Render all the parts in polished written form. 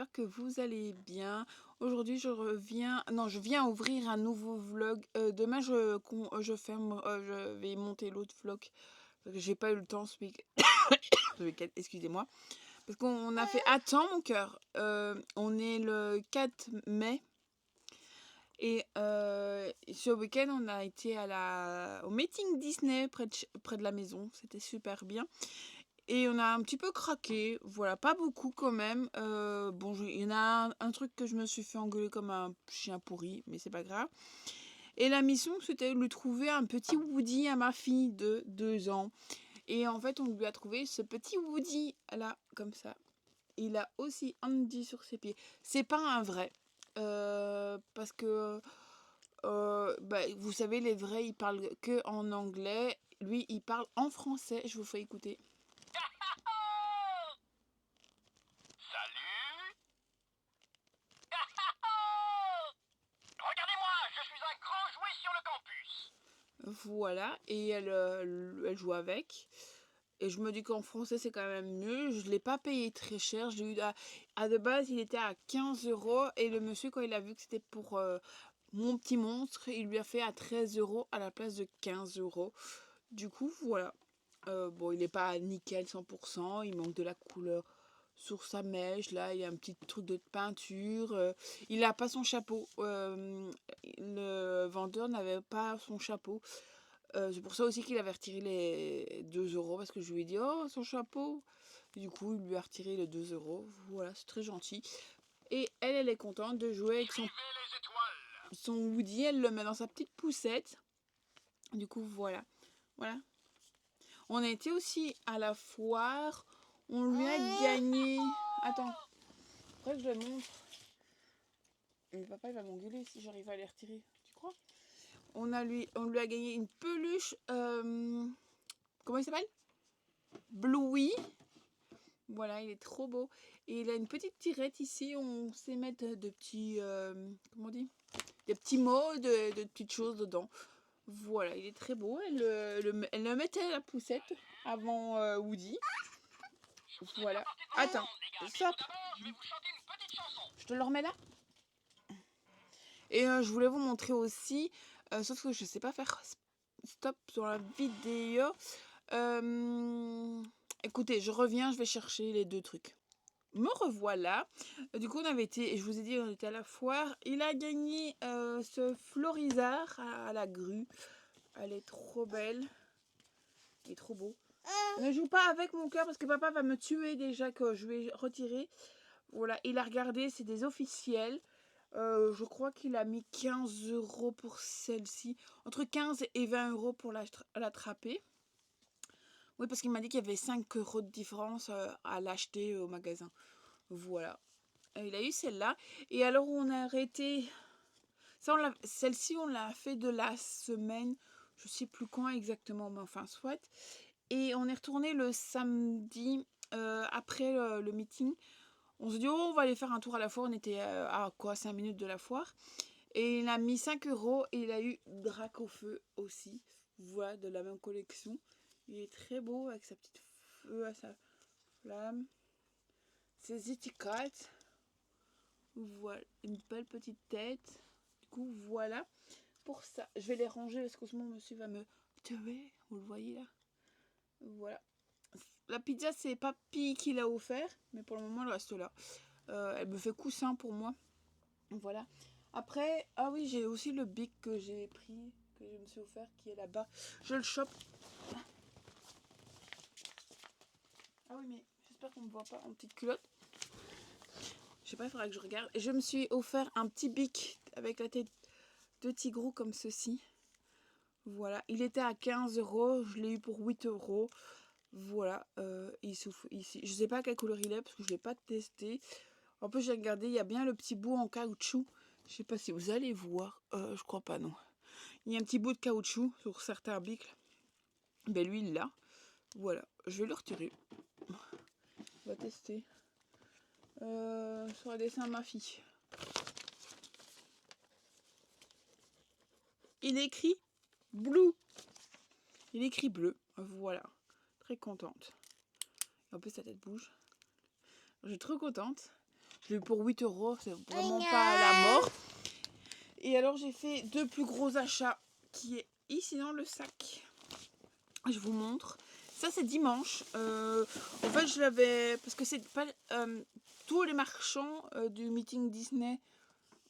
j'espère que vous allez bien. Aujourd'hui, je viens ouvrir un nouveau vlog. Demain, je ferme, je vais monter l'autre vlog. Parce que j'ai pas eu le temps ce week-end, excusez-moi. Parce qu'on a fait... Attends, mon cœur. On est le 4 mai. Et ce week-end, on a été au meeting Disney près de la maison. C'était super bien. Et on a un petit peu craqué, voilà, pas beaucoup quand même. Bon, il y en a un truc que je me suis fait engueuler comme un chien pourri, mais c'est pas grave. Et la mission, c'était de lui trouver un petit Woody à ma fille de 2 ans. Et en fait, on lui a trouvé ce petit Woody là, comme ça. Il a aussi Andy sur ses pieds. C'est pas un vrai. Parce que, vous savez, les vrais, ils parlent que en anglais. Lui, il parle en français. Je vous fais écouter. Salut. Regardez-moi, je suis un grand jouet sur le campus. Voilà, et elle joue avec. Et je me dis qu'en français, c'est quand même mieux. Je ne l'ai pas payé très cher. J'ai eu à de base, il était à 15 euros. Et le monsieur, quand il a vu que c'était pour mon petit monstre, il lui a fait à 13 euros à la place de 15 euros. Du coup, voilà. Bon, il n'est pas nickel 100%. Il manque de la couleur sur sa mèche. Là, il y a un petit truc de peinture. Il n'a pas son chapeau. Le vendeur n'avait pas son chapeau. C'est pour ça aussi qu'il avait retiré les 2 euros, parce que je lui ai dit oh son chapeau. Et du coup, il lui a retiré les 2 euros. Voilà, c'est très gentil. Et elle est contente de jouer avec son Woody. Elle le met dans sa petite poussette. Du coup, voilà. Voilà. On a été aussi à la foire. On lui a gagné. Attends, après que je le montre. Mais papa, il va m'engueuler si j'arrive à les retirer. Tu crois? On lui a gagné une peluche. Comment il s'appelle? Bluey. Voilà, il est trop beau. Et il a une petite tirette ici. On sait mettre de petits... comment on dit? Des petits mots, de petites choses dedans. Voilà, il est très beau. Elle le mettait à la poussette avant Woody. Voilà. Attends, stop. Je te le remets là. Et je voulais vous montrer aussi, sauf que je sais pas faire stop sur la vidéo. Écoutez, je reviens, je vais chercher les 2 trucs. Me revoilà. Du coup, on avait été, et je vous ai dit, on était à la foire. Il a gagné ce Florizard à la grue. Elle est trop belle. Il est trop beau. Ne joue pas avec mon cœur parce que papa va me tuer déjà que je vais retirer. Voilà, il a regardé, c'est des officiels. Je crois qu'il a mis 15 euros pour celle-ci. Entre 15 et 20 euros pour l'attraper. Oui, parce qu'il m'a dit qu'il y avait 5 euros de différence à l'acheter au magasin. Voilà. Il a eu celle-là. Et alors, on a arrêté... Celle-ci, on l'a fait de la semaine. Je sais plus quand exactement, mais enfin, soit. Et on est retourné le samedi après le meeting. On se dit, oh, on va aller faire un tour à la foire. On était à quoi, 5 minutes de la foire. Et il a mis 5 euros. Et il a eu Drac au feu aussi. Voilà, de la même collection. Il est très beau avec sa petite feu à sa flamme. Ses étiquettes. Voilà, une belle petite tête. Du coup, voilà pour ça. Je vais les ranger parce qu'au moment, monsieur va me tuer. Vous le voyez là. Voilà. La pizza, c'est papy qui l'a offert. Mais pour le moment, elle reste là. Elle me fait coussin pour moi. Voilà. Après, ah oui, j'ai aussi le bic que j'ai pris, que je me suis offert, qui est là-bas. Je le chope. Ah oui, mais j'espère qu'on ne me voit pas en petite culotte. Je sais pas, il faudra que je regarde. Et je me suis offert un petit bic avec la tête de tigrou comme ceci. Voilà. Il était à 15 euros. Je l'ai eu pour 8 euros. Voilà. Il souffle ici. Je sais pas quelle couleur il est parce que je l'ai pas testé. En plus, j'ai regardé, il y a bien le petit bout en caoutchouc. Je sais pas si vous allez voir. Je crois pas, non. Il y a un petit bout de caoutchouc sur certains bics. Ben lui, il l'a. Voilà. Je vais le retirer. On va tester. Sur le dessin de ma fille. Il est écrit blue. Il est écrit bleu. Voilà. Très contente. En plus, sa tête bouge. Je suis trop contente. Je l'ai eu pour 8 euros, c'est vraiment pas à la mort. Et alors j'ai fait 2 plus gros achats qui est ici dans le sac. Je vous montre. Ça c'est dimanche. En fait je l'avais parce que c'est pas tous les marchands du meeting Disney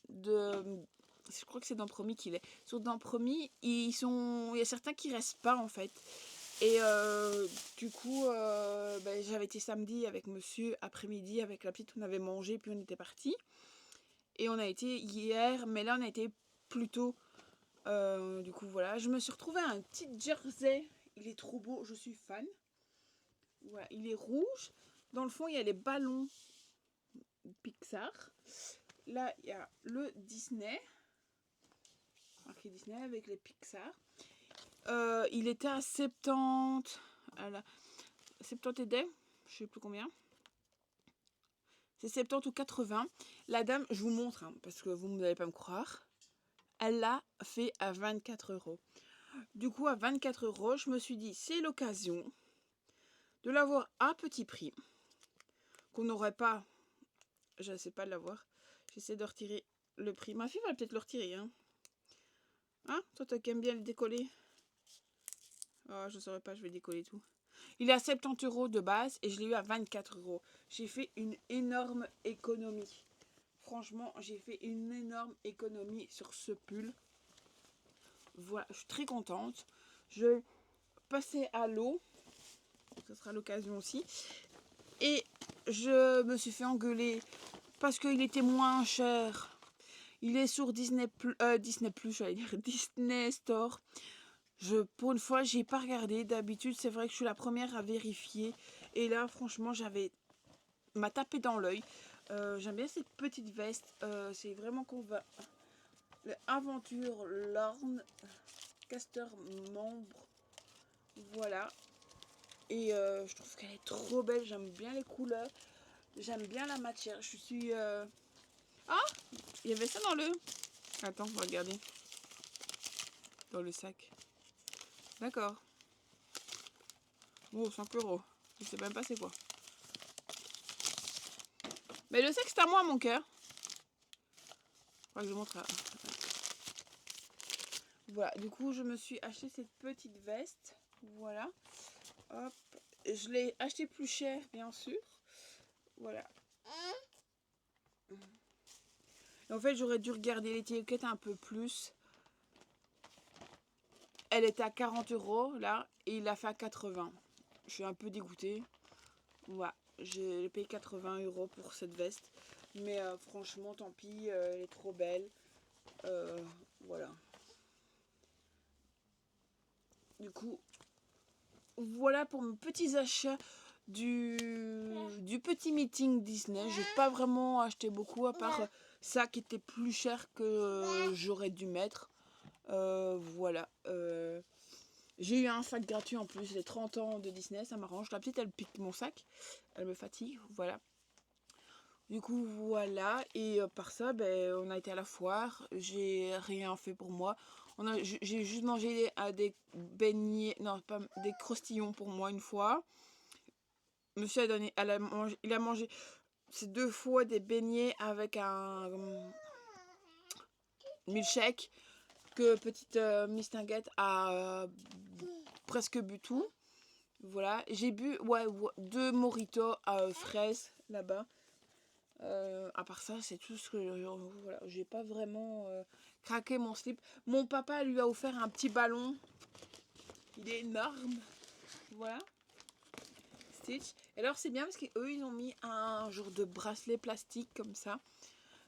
de je crois que c'est dans Promis qu'il est. Sur dans Promis, il y a certains qui restent pas en fait. Et du coup, j'avais été samedi avec monsieur, après-midi avec la petite, on avait mangé, puis on était parti. Et on a été hier, mais là on a été plus tôt. Du coup, voilà. Je me suis retrouvée un petit jersey. Il est trop beau, je suis fan. Voilà, il est rouge. Dans le fond, il y a les ballons Pixar. Là, il y a le Disney. Marqué Disney avec les Pixar. Il était à 70. 70 et des. Je sais plus combien. C'est 70 ou 80. La dame, je vous montre, hein, parce que vous n'allez pas me croire. Elle l'a fait à 24 euros. Du coup, à 24 euros, je me suis dit, c'est l'occasion de l'avoir à petit prix. Qu'on n'aurait pas. Je ne sais pas de l'avoir. J'essaie de retirer le prix. Ma fille va peut-être le retirer. Hein, toi, qui aimes bien le décoller. Oh, je ne saurais pas, je vais décoller tout. Il est à 70 euros de base et je l'ai eu à 24 euros. J'ai fait une énorme économie. Franchement, j'ai fait une énorme économie sur ce pull. Voilà, je suis très contente. Je vais passer à l'eau. Ce sera l'occasion aussi. Et je me suis fait engueuler parce qu'il était moins cher. Il est sur Disney Plus, j'allais dire Disney Store. Pour une fois, j'ai pas regardé. D'habitude, c'est vrai que je suis la première à vérifier. Et là, franchement, m'a tapé dans l'œil. J'aime bien cette petite veste. C'est vraiment qu'on va. Le Aventure Lorne Caster membre. Voilà. Et je trouve qu'elle est trop belle. J'aime bien les couleurs. J'aime bien la matière. Je suis. Ah, il y avait ça dans le. Attends, regardez. Dans le sac. D'accord. Oh, 5 euros. Je sais même pas c'est quoi. Mais le sac, c'est à moi, mon cœur. Faudra que je montre. Voilà, du coup, je me suis acheté cette petite veste. Voilà. Hop. Je l'ai acheté plus cher, bien sûr. Voilà. Et en fait, j'aurais dû regarder l'étiquette un peu plus. Elle était à 40 euros, là, et il l'a fait à 80. Je suis un peu dégoûtée. Voilà. J'ai payé 80 euros pour cette veste. Mais franchement, tant pis, elle est trop belle. Voilà. Du coup, voilà pour mes petits achats du petit meeting Disney. J'ai pas vraiment acheté beaucoup, à part ça qui était plus cher que j'aurais dû mettre. Voilà. J'ai eu un sac gratuit en plus, les 30 ans de Disney, ça m'arrange. La petite, elle pique mon sac, elle me fatigue, voilà. Du coup, voilà. Et par ça, on a été à la foire. J'ai rien fait pour moi. J'ai juste mangé des beignets, non, pas des croustillons pour moi une fois. Monsieur a donné, il a mangé ces 2 fois des beignets avec un milkshake que petite Miss Tinguette a presque bu tout. Voilà. J'ai bu 2 mojitos à fraises là-bas. À part ça, c'est tout ce que voilà, j'ai pas vraiment craqué mon slip. Mon papa lui a offert un petit ballon. Il est énorme. Voilà. Stitch. Et alors c'est bien parce qu'eux ils ont mis un genre de bracelet plastique comme ça.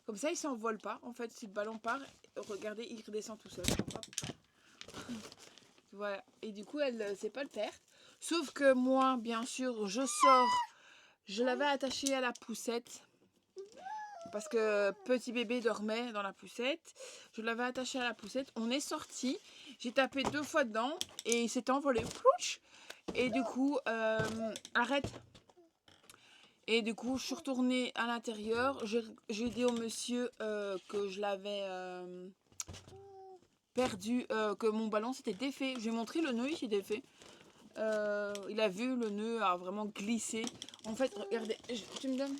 Comme ça il s'envole pas. En fait si le ballon part, regardez, il redescend tout seul. Voilà. Et du coup elle sait pas le perdre. Sauf que moi, bien sûr, je l'avais attaché à la poussette. Parce que petit bébé dormait dans la poussette. Je l'avais attaché à la poussette. On est sorti. J'ai tapé 2 fois dedans. Et il s'est envolé. Plouch. Et du coup, arrête. Et du coup, je suis retournée à l'intérieur. J'ai dit au monsieur que je l'avais perdu. Que mon ballon s'était défait. J'ai montré le nœud, il s'est défait. Il a vu, le nœud a vraiment glissé. En fait, regardez, tu me donnes.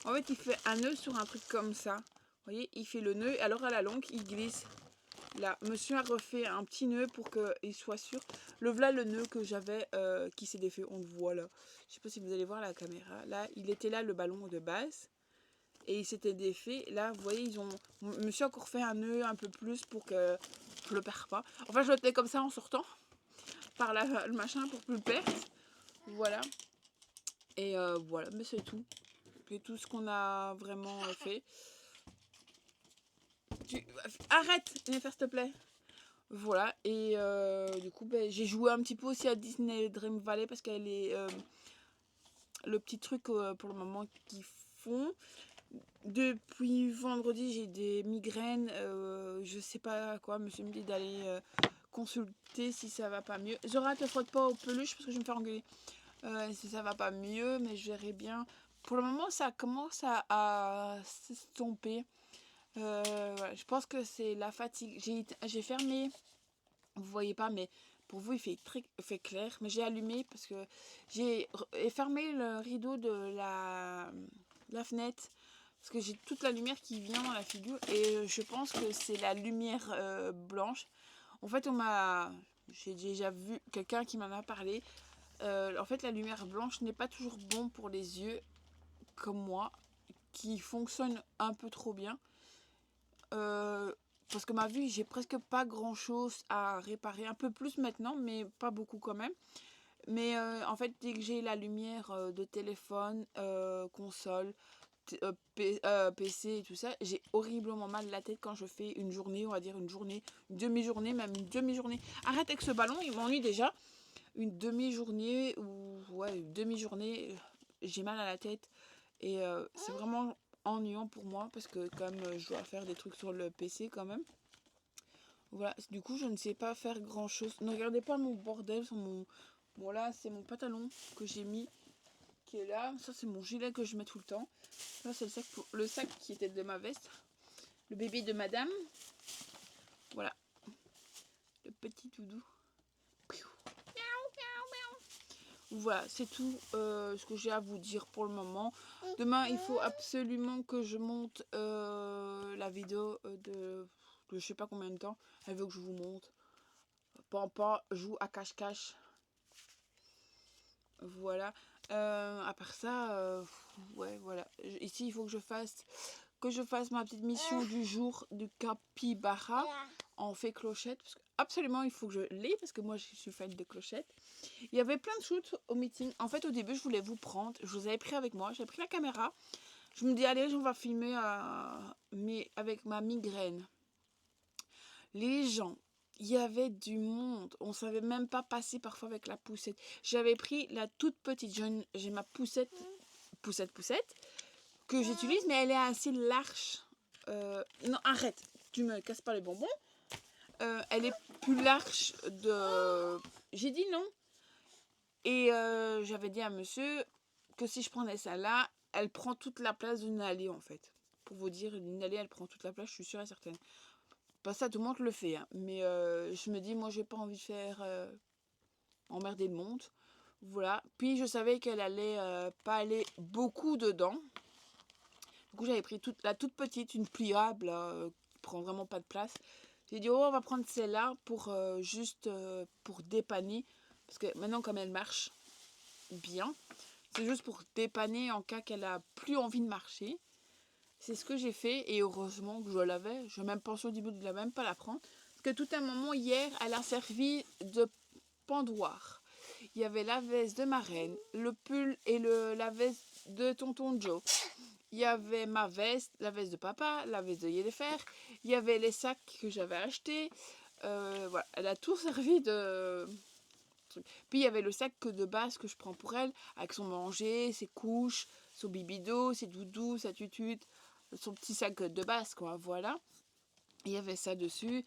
En fait, il fait un nœud sur un truc comme ça. Vous voyez, il fait le nœud, alors à la longue, il glisse. Là, monsieur a refait un petit nœud pour qu'il soit sûr. Le voilà le nœud que j'avais qui s'est défait. On le voit là. Je sais pas si vous allez voir la caméra. Là, il était là le ballon de base. Et il s'était défait. Là, vous voyez, monsieur a encore fait un nœud un peu plus pour que je le perds pas. Enfin, je le tenais comme ça en sortant. Par le machin pour plus le perdre. Voilà. Et voilà, mais c'est tout. C'est tout ce qu'on a vraiment fait. Arrête de me faire s'il te plaît. Voilà, et du coup, ben, j'ai joué un petit peu aussi à Disney Dream Valley parce qu'elle est le petit truc pour le moment qu'ils font. Depuis vendredi, j'ai des migraines, je sais pas quoi. Monsieur me dit d'aller consulter si ça va pas mieux. Zora, te frotte pas aux peluches parce que je vais me faire engueuler. Si ça va pas mieux, mais je verrai bien. Pour le moment, ça commence à s'estomper. Voilà, je pense que c'est la fatigue. J'ai fermé, vous voyez pas, mais pour vous, fait clair. Mais j'ai allumé parce que j'ai fermé le rideau de la fenêtre. Parce que j'ai toute la lumière qui vient dans la figure. Et je pense que c'est la lumière blanche. En fait, j'ai déjà vu quelqu'un qui m'en a parlé. En fait, la lumière blanche n'est pas toujours bon pour les yeux, comme moi, qui fonctionne un peu trop bien. Parce que ma vue, j'ai presque pas grand chose à réparer. Un peu plus maintenant, mais pas beaucoup quand même. Mais en fait, dès que j'ai la lumière de téléphone, console, PC et tout ça, j'ai horriblement mal la tête quand je fais une journée, on va dire une journée, une demi-journée, même une demi-journée. Arrête avec ce ballon, il m'ennuie déjà. Une demi-journée ou ouais, une demi-journée, j'ai mal à la tête. Et c'est vraiment ennuyant pour moi parce que comme je dois faire des trucs sur le PC quand même. Voilà, du coup je ne sais pas faire grand chose. Ne regardez pas mon bordel sur mon... Bon là c'est mon pantalon que j'ai mis qui est là. Ça c'est mon gilet que je mets tout le temps. Là c'est le sac qui était de ma veste. Le bébé de madame. Voilà. Le petit doudou. Voilà, c'est tout ce que j'ai à vous dire pour le moment. Demain, il faut absolument que je monte la vidéo de je sais pas combien de temps. Elle veut que je vous montre. Pampa joue à cache-cache. Voilà. À part ça, ouais, voilà. Ici, il faut que je fasse ma petite mission du jour du capybara en fait clochette. Parce que absolument, il faut que je l'ai parce que moi, je suis fan de clochette. Il y avait plein de shoots au meeting. En fait, au début, je voulais vous prendre. Je vous avais pris avec moi. J'ai pris la caméra. Je me dis, allez, on va filmer mais avec ma migraine. Les gens, il y avait du monde. On ne savait même pas passer parfois avec la poussette. J'avais pris la toute petite. J'ai ma poussette, que j'utilise, mais elle est assez large. Non, arrête. Tu me casses pas les bonbons. Elle est plus large de... J'ai dit non. Et j'avais dit à monsieur que si je prenais ça là, elle prend toute la place d'une allée en fait. Pour vous dire, une allée, elle prend toute la place, je suis sûre et certaine. Pas ça, tout le monde le fait. Hein. Mais je me dis, moi, j'ai pas envie de faire emmerder le monde. Voilà. Puis je savais qu'elle allait pas aller beaucoup dedans. Du coup, j'avais pris la toute petite, une pliable, qui prend vraiment pas de place. J'ai dit, oh, on va prendre celle-là pour juste pour dépanner. Parce que maintenant, comme elle marche bien, c'est juste pour dépanner en cas qu'elle a plus envie de marcher. C'est ce que j'ai fait et heureusement que je l'avais. Je n'ai même pensé au début de même pas la prendre. Parce que tout un moment hier, elle a servi de pendoir. Il y avait la veste de ma reine, le pull et la veste de tonton Joe. Il y avait ma veste, la veste de papa, la veste de Yéléfer. Il y avait les sacs que j'avais achetés. Voilà, elle a tout servi de... Puis il y avait le sac de base que je prends pour elle, avec son manger, ses couches, son bibido, ses doudous, sa tutute, son petit sac de base, quoi, voilà. Il y avait ça dessus.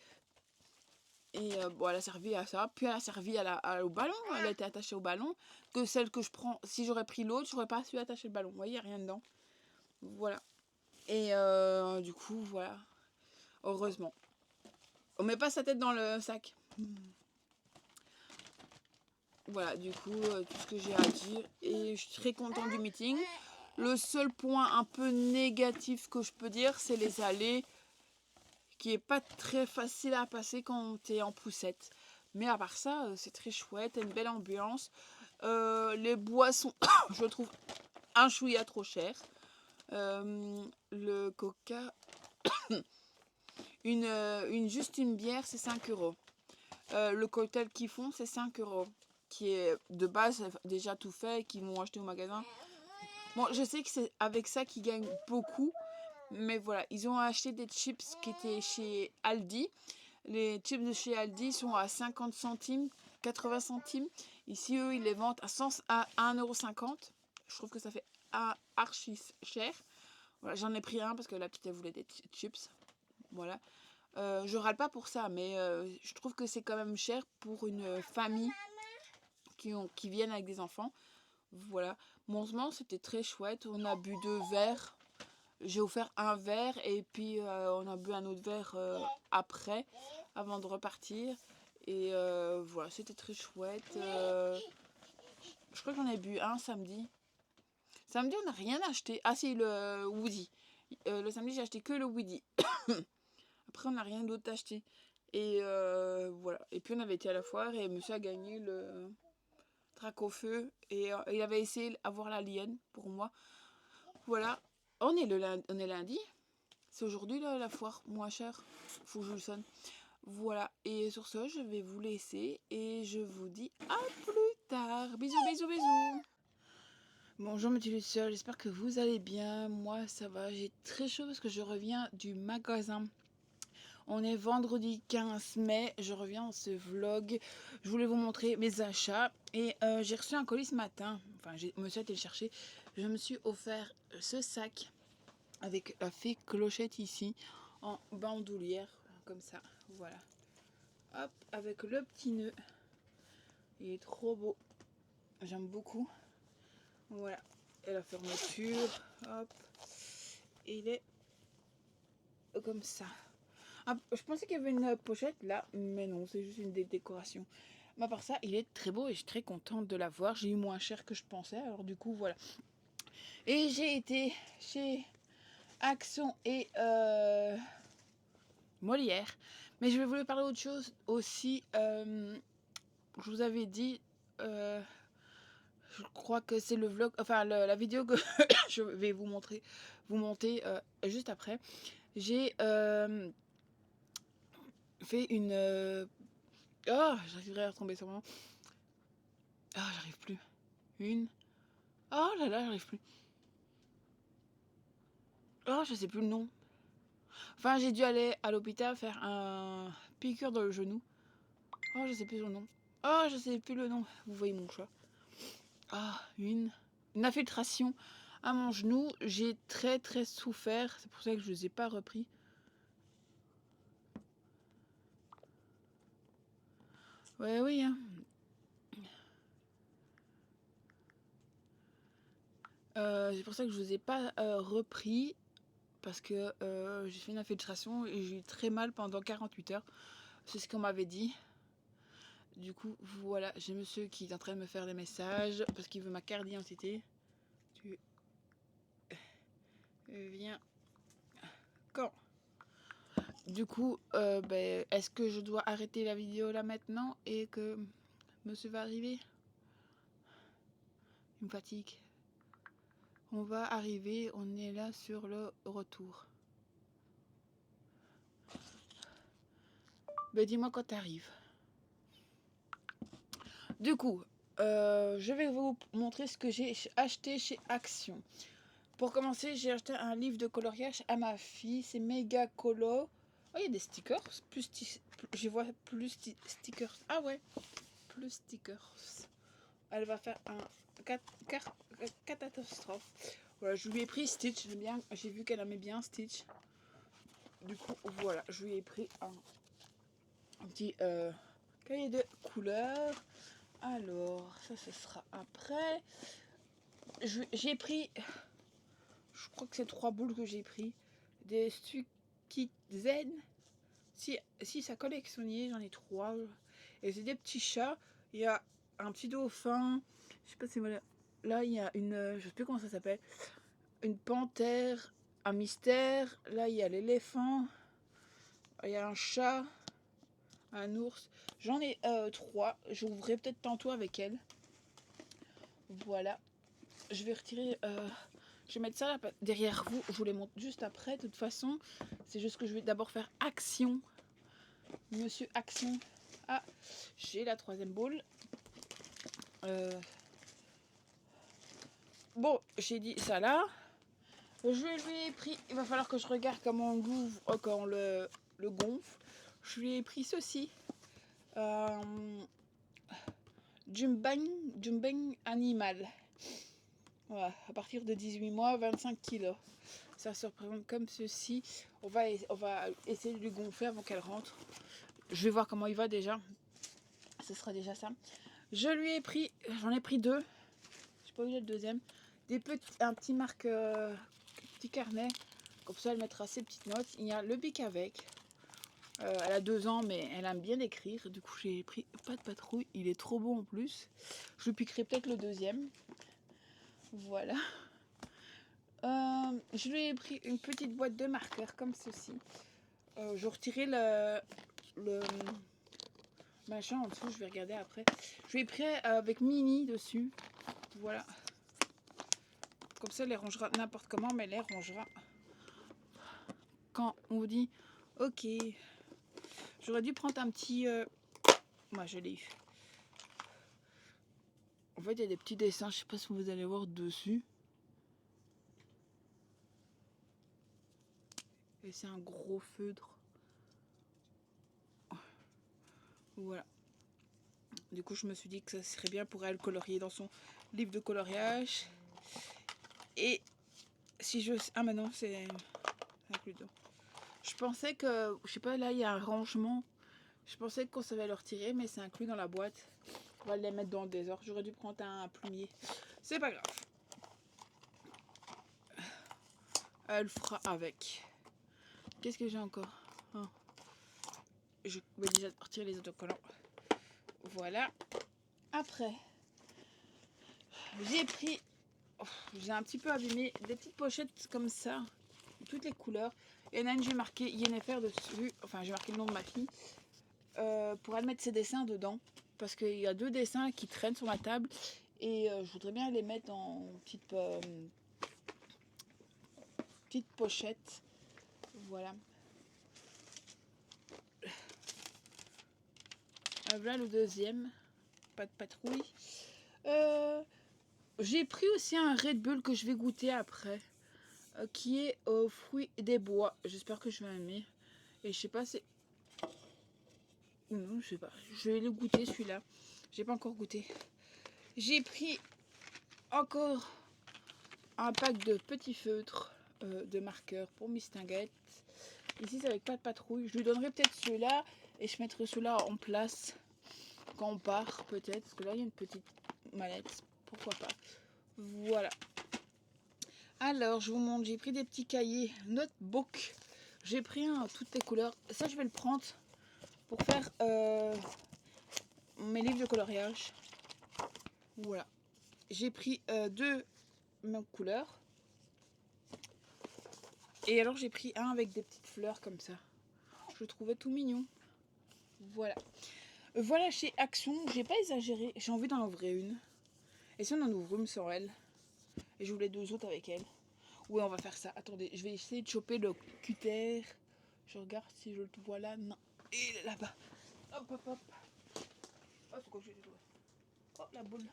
Et bon, elle a servi à ça. Puis elle a servi au ballon. Elle a été attachée au ballon. Que celle que je prends, si j'aurais pris l'autre, j'aurais pas su attacher le ballon. Vous voyez, il n'y a rien dedans. Voilà. Et du coup, voilà. Heureusement. On met pas sa tête dans le sac. Voilà, du coup, tout ce que j'ai à dire. Et je suis très contente du meeting. Le seul point un peu négatif que je peux dire, c'est les allées, qui est pas très facile à passer quand tu es en poussette. Mais à part ça, c'est très chouette, une belle ambiance. Les boissons, je trouve un chouïa trop cher. Le coca, juste une bière, c'est 5 euros. Le cocktail qu'ils font, c'est 5 euros. Qui est de base déjà tout fait et qu'ils vont acheter au magasin. Bon, je sais que c'est avec ça qu'ils gagnent beaucoup. Mais voilà, ils ont acheté des chips qui étaient chez Aldi. Les chips de chez Aldi sont à 50 centimes, 80 centimes. Ici, eux, ils les vendent à 1,50 €. Je trouve que ça fait archi cher. Voilà, j'en ai pris un parce que la petite, elle voulait des chips. Voilà. Je râle pas pour ça, mais je trouve que c'est quand même cher pour une famille qui viennent avec des enfants. Voilà. Mon c'était très chouette. On a bu 2 verres. J'ai offert un verre et puis on a bu un autre verre après, avant de repartir. Et voilà, c'était très chouette. Je crois qu'on a bu un samedi. Samedi, on n'a rien acheté. Ah si, le Woody. Le samedi, j'ai acheté que le Woody. Après, on n'a rien d'autre acheté. Et voilà. Et puis, on avait été à la foire et monsieur a gagné le trac au feu. Et il avait essayé d'avoir la lienne pour moi. Voilà. On est lundi. C'est aujourd'hui la foire moins chère. Faut que je le sonne. Voilà. Et sur ce, je vais vous laisser. Et je vous dis à plus tard. Bisous, bisous, bisous. Bonjour mes petits sœurs, j'espère que vous allez bien. Moi ça va, j'ai très chaud parce que je reviens du magasin. On est vendredi 15 mai, je reviens dans ce vlog. Je voulais vous montrer mes achats. Et j'ai reçu un colis ce matin. Enfin, monsieur a été le chercher. Je me suis offert ce sac avec la fée clochette ici en bandoulière, comme ça. Voilà. Hop, avec le petit nœud. Il est trop beau. J'aime beaucoup. Voilà. Et la fermeture. Hop. Et il est comme ça. Ah, je pensais qu'il y avait une pochette là, mais non, c'est juste une décoration. Mais à part ça, il est très beau et je suis très contente de l'avoir. J'ai eu moins cher que je pensais, alors du coup, voilà. Et j'ai été chez Action et Molière. Mais je vais vous parler d'autre chose aussi. Je vous avais dit, je crois que c'est le vlog, enfin la vidéo que je vais vous monter juste après. J'ai fait une... Oh, j'arriverai à retomber sur moi. Oh, j'arrive plus. Oh là là, j'arrive plus. Oh, je sais plus le nom. Enfin, j'ai dû aller à l'hôpital faire un piqûre dans le genou. Oh, je sais plus le nom. Oh, je sais plus le nom. Vous voyez mon chat. Ah, une infiltration à mon genou. J'ai très très souffert. C'est pour ça que je ne les ai pas repris. Ouais, oui, hein. C'est pour ça que je ne vous ai pas repris. Parce que j'ai fait une infiltration et j'ai eu très mal pendant 48 heures. C'est ce qu'on m'avait dit. Du coup, voilà, j'ai monsieur qui est en train de me faire des messages parce qu'il veut ma carte d'identité. Tu viens quand? Du coup, est-ce que je dois arrêter la vidéo là maintenant et que monsieur va arriver? Il me fatigue. On va arriver, on est là sur le retour. Dis-moi quand t'arrives. Du coup, je vais vous montrer ce que j'ai acheté chez Action. Pour commencer, j'ai acheté un livre de coloriage à ma fille. C'est méga colo. Oh, il y a des stickers. Je vois plus stickers. Ah ouais, plus stickers. Elle va faire un catastrophe. Voilà, je lui ai pris Stitch. J'ai vu qu'elle aimait bien Stitch. Du coup, voilà, je lui ai pris un petit cahier de couleurs. Alors, ça, ce sera après. J'ai pris, je crois que c'est 3 boules que j'ai pris. Des Stuki Zen. Si ça collectionnier, j'en ai 3. Et c'est des petits chats. Il y a un petit dauphin. Je sais pas si voilà. Là, il y a une. Je sais plus comment ça s'appelle. une panthère, un mystère. Là, il y a l'éléphant. Il y a un chat, un ours. J'en ai 3. J'ouvrirai peut-être tantôt avec elle. Voilà. Je vais retirer... je vais mettre ça là, derrière vous. Je vous les montre juste après. De toute façon, c'est juste que je vais d'abord faire action. Monsieur Action. Ah, j'ai la 3e boule. Bon, j'ai dit ça là. Je lui ai pris... Il va falloir que je regarde comment on l'ouvre, quand on le gonfle. Je lui ai pris ceci. Jumbeng Animal. Voilà, à partir de 18 mois, 25 kilos. Ça se représente comme ceci. On va essayer de lui gonfler avant qu'elle rentre. Je vais voir comment il va déjà. Ce sera déjà ça. Je lui ai pris, j'en ai pris 2. J'ai pas eu le deuxième. Un petit petit carnet. Comme ça, elle mettra ses petites notes. Il y a le bic avec. Elle a 2 ans, mais elle aime bien écrire. Du coup, j'ai pris Pas de patrouille. Il est trop beau en plus. Je lui piquerai peut-être le deuxième. Voilà. Je lui ai pris une petite boîte de marqueurs comme ceci. Je retirerai le machin en dessous. Je vais regarder après. Je lui ai pris avec Mini dessus. Voilà. Comme ça, elle les rangera n'importe comment, mais elle les rangera quand on vous dit ok. J'aurais dû prendre un petit... Moi, je l'ai eu. En fait, il y a des petits dessins. Je sais pas si vous allez voir dessus. Et c'est un gros feutre. Voilà. Du coup, je me suis dit que ça serait bien pour elle colorier dans son livre de coloriage. Et si je... Ah, mais non, c'est inclus dedans. Je pensais que... Je sais pas, là, il y a un rangement. Je pensais qu'on savait le retirer, mais c'est inclus dans la boîte. On va les mettre dans le désordre. J'aurais dû prendre un plumier. C'est pas grave. Elle fera avec. Qu'est-ce que j'ai encore? Je vais déjà retirer les autocollants. Voilà. Après, j'ai pris... j'ai un petit peu abîmé des petites pochettes comme ça. Toutes les couleurs. Et il y en a une, j'ai marqué Yennefer dessus. Enfin, j'ai marqué le nom de ma fille. Pour elle mettre ses dessins dedans. Parce qu'il y a 2 dessins qui traînent sur ma table. Et je voudrais bien les mettre en petite pochette. Voilà. Voilà le deuxième. Pas de patrouille. J'ai pris aussi un Red Bull que je vais goûter après. Qui est aux fruits des bois. J'espère que je vais aimer. Et je sais pas si... Non, je sais pas. Je vais le goûter celui-là. J'ai pas encore goûté. J'ai pris encore un pack de petits feutres de marqueurs pour Mistinguett. Ici, c'est avec Pas de patrouille. Je lui donnerai peut-être celui-là et je mettrai celui-là en place quand on part, peut-être. Parce que là, il y a une petite mallette. Pourquoi pas. Voilà. Alors, je vous montre. J'ai pris des petits cahiers notebook. J'ai pris un toutes les couleurs. Ça, je vais le prendre pour faire mes livres de coloriage. Voilà. J'ai pris 2 mêmes couleurs. Et alors j'ai pris un avec des petites fleurs comme ça. Je le trouvais tout mignon. Voilà. Voilà chez Action. J'ai pas exagéré. J'ai envie d'en ouvrir une. Et si on en ouvre une sans elle? Et je voulais 2 autres avec elle. Ouais, on va faire ça. Attendez, je vais essayer de choper le cutter. Je regarde si je le vois là. Non. Il est là-bas. Hop, hop, hop. Oh, c'est quoi que j'ai joué? Oh, la boule.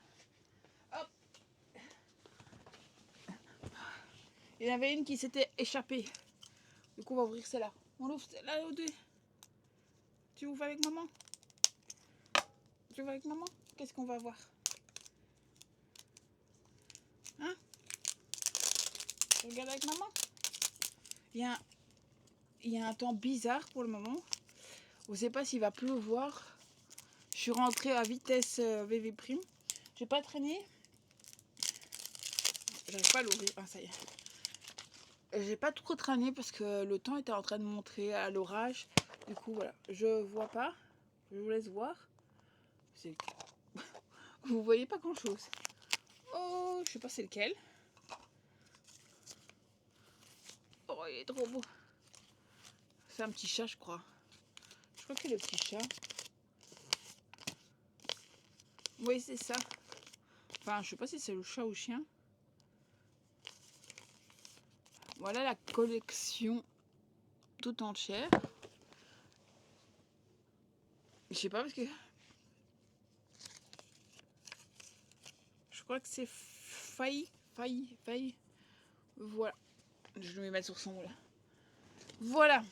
Hop. Il y en avait une qui s'était échappée. Du coup, on va ouvrir celle-là. On ouvre celle-là au deux. Tu ouvres avec maman? Tu ouvres avec maman? Qu'est-ce qu'on va voir? Hein? Tu regardes avec maman? Il y a un temps bizarre pour le moment. On ne sait pas s'il va pleuvoir. Je suis rentrée à vitesse VV'. J'ai pas traîné. J'arrive pas à l'ouvrir. Ah, ça y est. J'ai pas trop traîné parce que le temps était en train de montrer à l'orage. Du coup, voilà. Je vois pas. Je vous laisse voir. Vous voyez pas grand chose. Oh, je sais pas c'est lequel. Oh, il est trop beau. C'est un petit chat, je crois. Je crois que c'est le petit chat. Oui, c'est ça. Enfin, je sais pas si c'est le chat ou le chien. Voilà la collection tout entière. Je sais pas parce que je crois que c'est failli. Voilà. Je vais mettre sur son là. Voilà.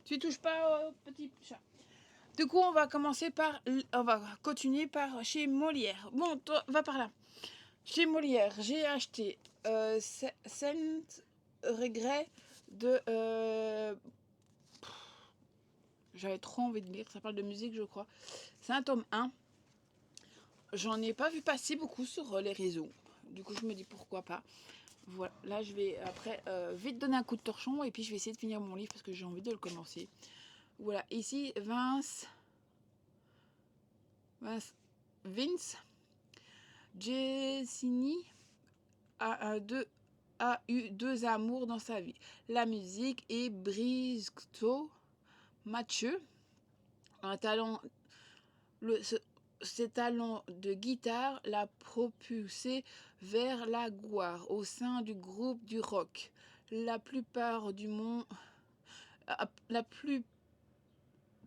Tu touches pas au petit chat. Du coup, on va continuer par chez Molière. Bon, toi, va par là. Chez Molière, j'ai acheté Saint Regret de j'avais trop envie de lire, ça parle de musique je crois. C'est un tome 1. J'en ai pas vu passer beaucoup sur les réseaux. Du coup je me dis pourquoi pas. Voilà, là je vais après vite donner un coup de torchon et puis je vais essayer de finir mon livre parce que j'ai envie de le commencer. Voilà, ici Vince Gessini a eu deux amours dans sa vie, la musique et Bristo Mathieu, un talent, ses talents de guitare l'a propulsé vers la gloire au sein du groupe du rock la plupart du monde, la plus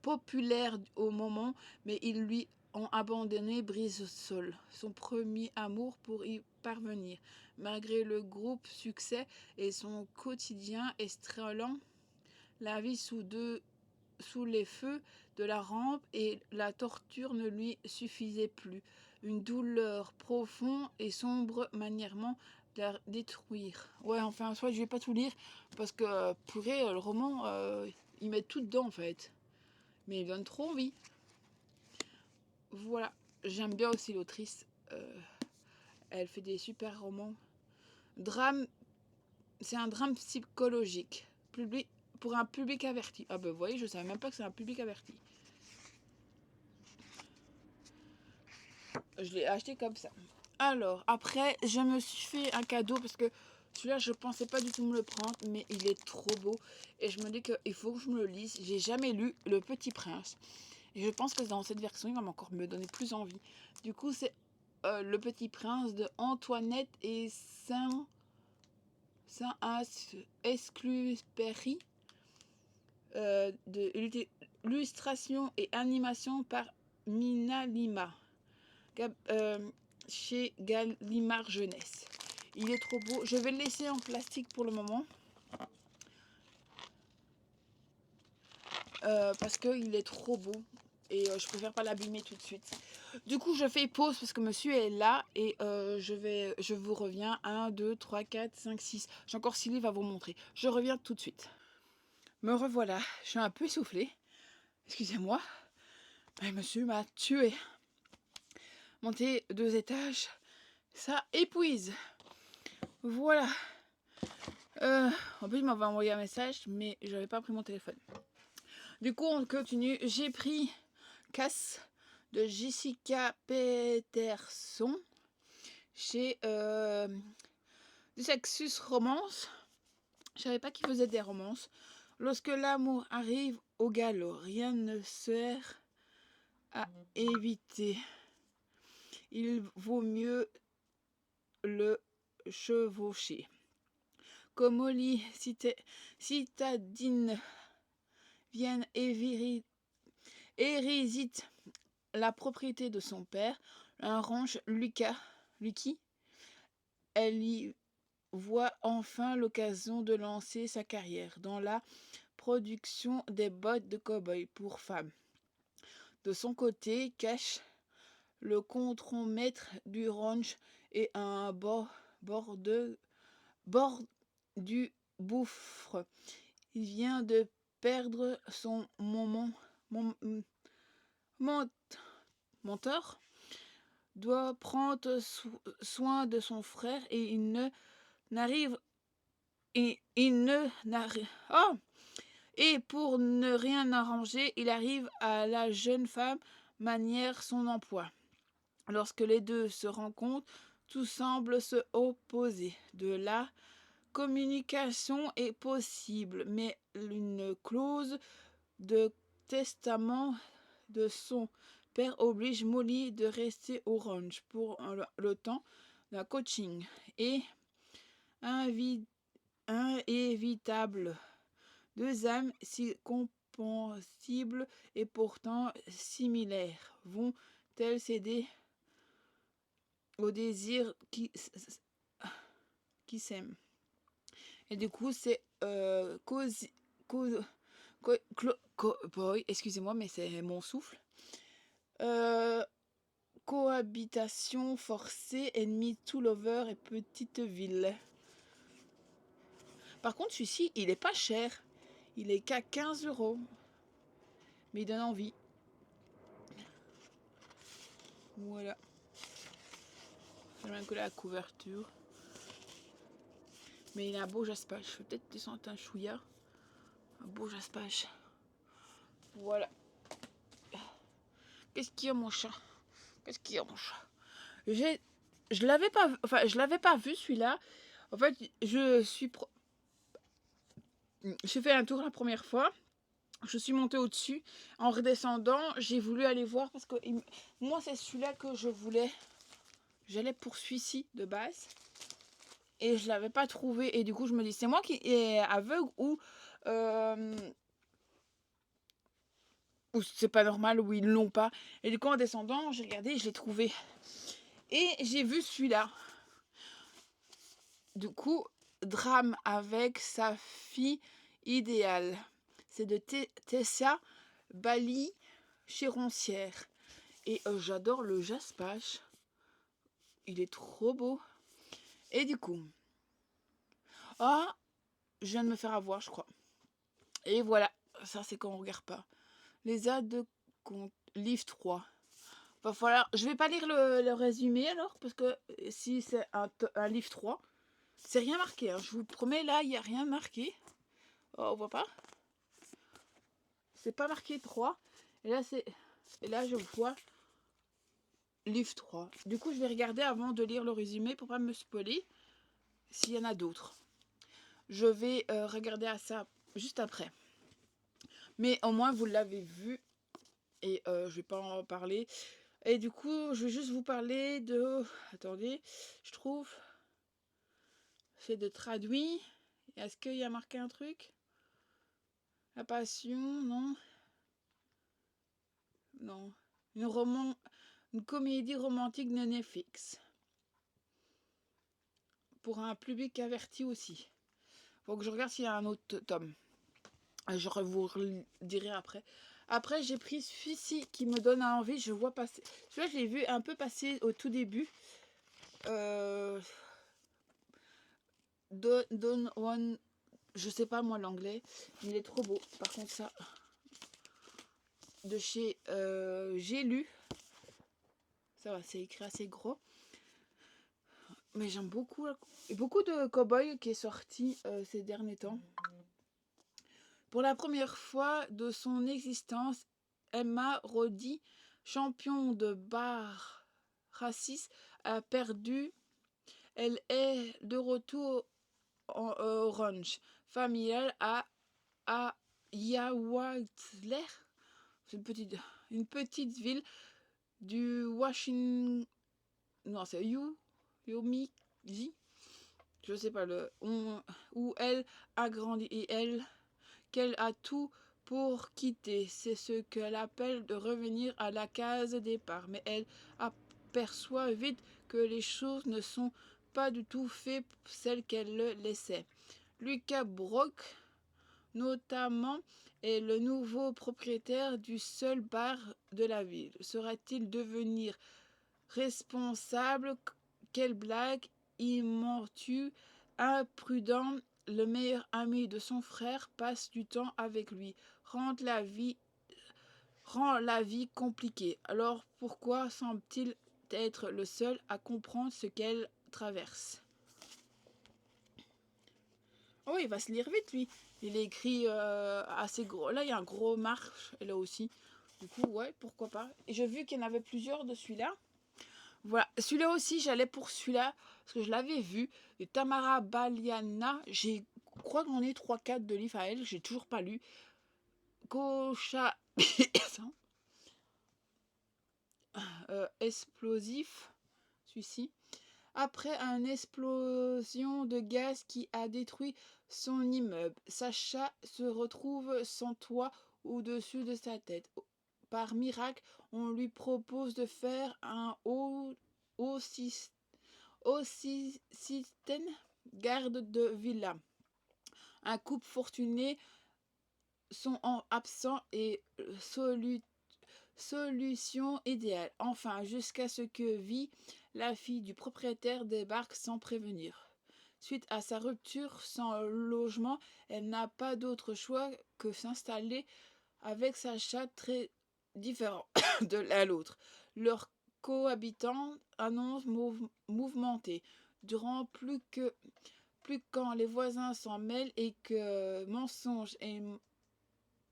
populaire au moment, mais ils lui ont abandonné Brise-Sol, son premier amour, pour y parvenir. Malgré le groupe succès et son quotidien estrallant, la vie sous les feux de la rampe et la torture ne lui suffisait plus. Une douleur profonde et sombre manièrement de la détruire. Ouais, enfin, soit je vais pas tout lire parce que pourrait le roman, il met tout dedans en fait. Mais il donne trop envie. Voilà, j'aime bien aussi l'autrice. Elle fait des super romans. Drame, c'est un drame psychologique. Pour un public averti. Ah ben vous voyez, je savais même pas que c'est un public averti. Je l'ai acheté comme ça. Alors, après, je me suis fait un cadeau parce que celui-là, je pensais pas du tout me le prendre, mais il est trop beau. Et je me dis qu'il faut que je me le lise. J'ai jamais lu Le Petit Prince. Et je pense que dans cette version, il va encore me donner plus envie. Du coup, c'est Le Petit Prince de Antoinette et Saint-Exupéry. De illustration et animation par Mina Lima. Chez Gallimard Jeunesse. Il est trop beau. Je vais le laisser en plastique pour le moment. Parce qu'il est trop beau. Et je préfère pas l'abîmer tout de suite. Du coup, je fais pause parce que monsieur est là. Et je vous reviens. 1, 2, 3, 4, 5, 6. J'ai encore 6 livres à vous montrer. Je reviens tout de suite. Me revoilà. Je suis un peu essoufflée. Excusez-moi. Mais monsieur m'a tué. Monter 2 étages, ça épuise. Voilà. En plus, il m'avait envoyé un message, mais j'avais pas pris mon téléphone. Du coup, on continue. J'ai pris Casse de Jessica Peterson chez Sexus Romance. Je savais pas qu'il faisait des romances. Lorsque l'amour arrive au galop, rien ne sert à éviter. Il vaut mieux le chevaucher. Comolli citadine vienne et réside la propriété de son père, un ranch Lucky. Elle y voit enfin l'occasion de lancer sa carrière dans la production des bottes de cow-boy pour femmes. De son côté, Cash, le contremaître du ranch et un bord du gouffre. Il vient de perdre son mentor, doit prendre soin de son frère et il n'arrive oh! Et pour ne rien arranger, il arrive à la jeune femme manière son emploi. Lorsque les deux se rencontrent, tout semble se opposer. De la communication est possible, mais une clause de testament de son père oblige Molly de rester orange pour le temps d'un coaching et inévitable. Deux âmes si compatibles et pourtant similaires vont-elles céder au désir qui s'aiment? Et du coup, c'est excusez-moi, mais c'est mon souffle. Cohabitation forcée, ennemi tout lover et petite ville. Par contre, celui-ci, il est pas cher. Il est qu'à 15 €. Mais il donne envie. Voilà. J'aime même que la couverture. Mais il a un beau jaspage. Je vais peut-être descendre un chouïa. Un beau jaspage. Voilà. Qu'est-ce qu'il y a, mon chat? Qu'est-ce qu'il y a, mon chat? Je l'avais pas vu. Enfin, je l'avais pas vu, celui-là. En fait, j'ai fait un tour la première fois. Je suis montée au-dessus. En redescendant, j'ai voulu aller voir parce que moi, c'est celui-là que je voulais. J'allais pour celui-ci de base. Et je l'avais pas trouvé. Et du coup, je me dis, c'est moi qui est aveugle ou c'est pas normal, ou ils l'ont pas. Et du coup, en descendant, j'ai regardé et je l'ai trouvé. Et j'ai vu celui-là. Du coup, drame avec sa fille idéale. C'est de Tessa Bali Chironcière. Et j'adore le jaspage. Il est trop beau. Et du coup, je viens de me faire avoir, je crois. Et voilà, ça c'est quand on regarde pas. Les aides de compte, livre 3. Va falloir, je vais pas lire le résumé alors, parce que si c'est un livre 3, c'est rien marqué. Hein. Je vous promets, là, il n'y a rien marqué. Oh, on voit pas. C'est pas marqué 3. Et là, je vois livre 3. Du coup, je vais regarder avant de lire le résumé pour pas me spoiler s'il y en a d'autres. Je vais regarder à ça juste après. Mais au moins, vous l'avez vu. Et je vais pas en parler. Et du coup, je vais juste vous parler de... Attendez, je trouve... C'est de traduit. Est-ce qu'il y a marqué un truc? La passion, non. Non. Une comédie romantique de Netflix. Pour un public averti aussi. Faut que je regarde s'il y a un autre tome. Je vous le dirai après. Après, j'ai pris celui-ci qui me donne envie. Je vois passer. Celui-là, je l'ai vu un peu passer au tout début. Don't One. Je sais pas moi l'anglais. Mais il est trop beau. Par contre, ça. De chez J'ai lu. Ça va, c'est écrit assez gros. Mais j'aime beaucoup. Et beaucoup de Cowboy qui est sorti ces derniers temps. Pour la première fois de son existence, Emma Roddy, champion de bar raciste, a perdu. Elle est de retour en orange familial à Yawatler. C'est une petite ville du Washington. Non, c'est Yomiji. Je sais pas où elle a grandi et qu'elle a tout pour quitter. C'est ce qu'elle appelle de revenir à la case départ. Mais elle aperçoit vite que les choses ne sont pas du tout faites celles qu'elle le laissait. Lucas Brock, notamment, est le nouveau propriétaire du seul bar de la ville. Sera-t-il devenir responsable? Quelle blague immense, imprudent. Le meilleur ami de son frère passe du temps avec lui, rend la vie compliquée. Alors pourquoi semble-t-il être le seul à comprendre ce qu'elle traverse? Oh, il va se lire vite, lui. Il est écrit assez gros. Là, il y a un gros marche, et là aussi. Du coup, ouais, pourquoi pas. Et j'ai vu qu'il y en avait plusieurs de celui-là. Voilà, celui-là aussi, j'allais pour celui-là, parce que je l'avais vu, de Tamara Baliana. Je crois qu'on est 3-4 de livres à elle, j'ai toujours pas lu. Cocha explosif, celui-ci. Après une explosion de gaz qui a détruit son immeuble, Sacha se retrouve sans toit au-dessus de sa tête. Par miracle, on lui propose de faire un système garde de villa. Un couple fortuné sont absents et solution idéale. Enfin, jusqu'à ce que Vi, la fille du propriétaire, débarque sans prévenir. Suite à sa rupture sans logement, elle n'a pas d'autre choix que s'installer avec Sacha très différent de l'autre. Leur cohabitant annonce mouvementé. Durant plus quand les voisins s'en mêlent et que mensonges et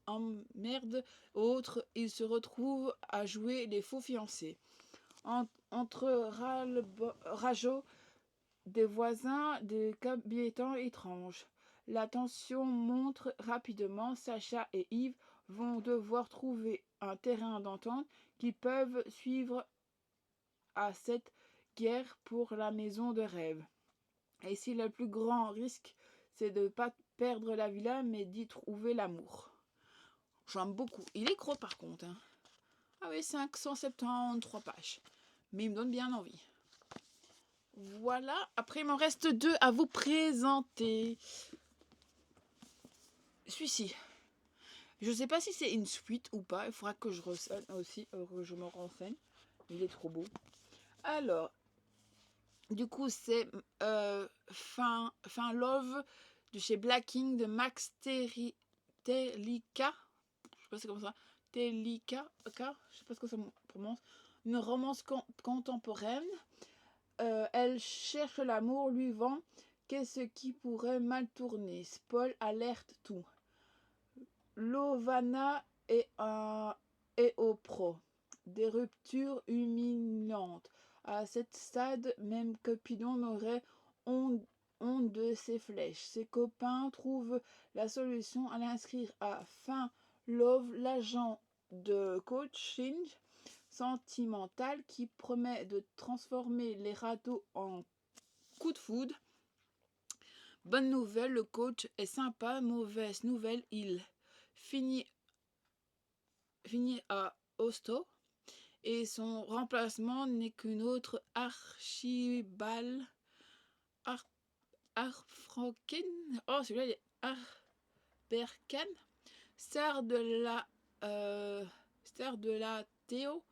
emmerde autres, ils se retrouvent à jouer les faux fiancés. Entre rageaux des voisins, des habitants étranges. La tension monte rapidement. Sacha et Yves vont devoir trouver un terrain d'entente qui peuvent suivre à cette guerre pour la maison de rêve. Et si le plus grand risque, c'est de ne pas perdre la villa, mais d'y trouver l'amour. J'aime beaucoup. Il est gros par contre. Hein. Ah oui, 573 pages. Mais il me donne bien envie. Voilà. Après, il m'en reste 2 à vous présenter. Celui-ci. Je ne sais pas si c'est une suite ou pas. Il faudra que je me renseigne. Il est trop beau. Alors, du coup, c'est fin Love de chez Blacking de Max Tellica. Je sais pas si c'est comme ça. Tellica, je sais pas ce que ça prononce. Une romance contemporaine. Elle cherche l'amour, lui vend. Qu'est-ce qui pourrait mal tourner? Spoil alerte tout. Lovana est au pro. Des ruptures humiliantes. À ce stade, même Cupidon aurait honte de ses flèches. Ses copains trouvent la solution à l'inscrire à Fin Love, l'agent de coaching sentimental qui promet de transformer les radeaux en coups de foudre. Bonne nouvelle, le coach est sympa. Mauvaise nouvelle, il finit à Hosto et son remplacement n'est qu'une autre Archibald Arfranken. Oh, celui-là, il est Arberkan, star de la Théo,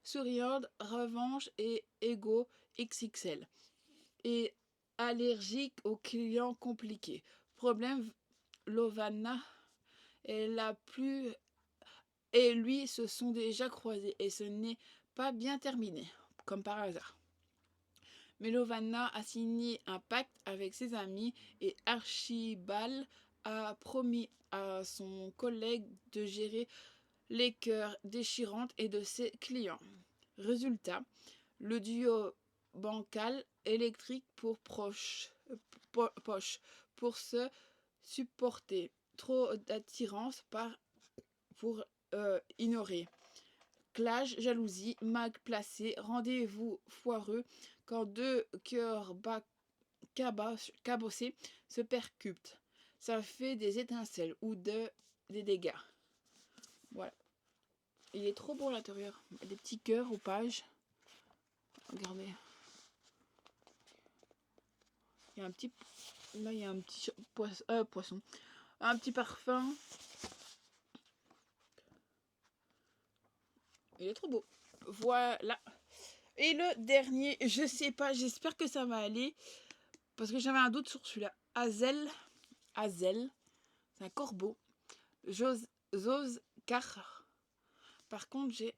souriante, revanche et ego XXL. Et allergique aux clients compliqués. Problème, Lovana et lui se sont déjà croisés et ce n'est pas bien terminé, comme par hasard. Mais Lovana a signé un pacte avec ses amis et Archibald a promis à son collègue de gérer les cœurs déchirants et de ses clients. Résultat, le duo bancal électrique pour poche pour se supporter. Trop d'attirance pour ignorer. Clash, jalousie, mal placé, rendez-vous foireux quand deux cœurs cabossés se percutent. Ça fait des étincelles ou des dégâts. Voilà. Il est trop beau à l'intérieur. Des petits cœurs aux pages. Regardez. Il y a un petit... Là, il y a un petit poisson. Un petit parfum. Il est trop beau. Voilà. Et le dernier, je sais pas, j'espère que ça va aller. Parce que j'avais un doute sur celui-là. Hazel. C'est un corbeau. Zose Car. Par contre, j'ai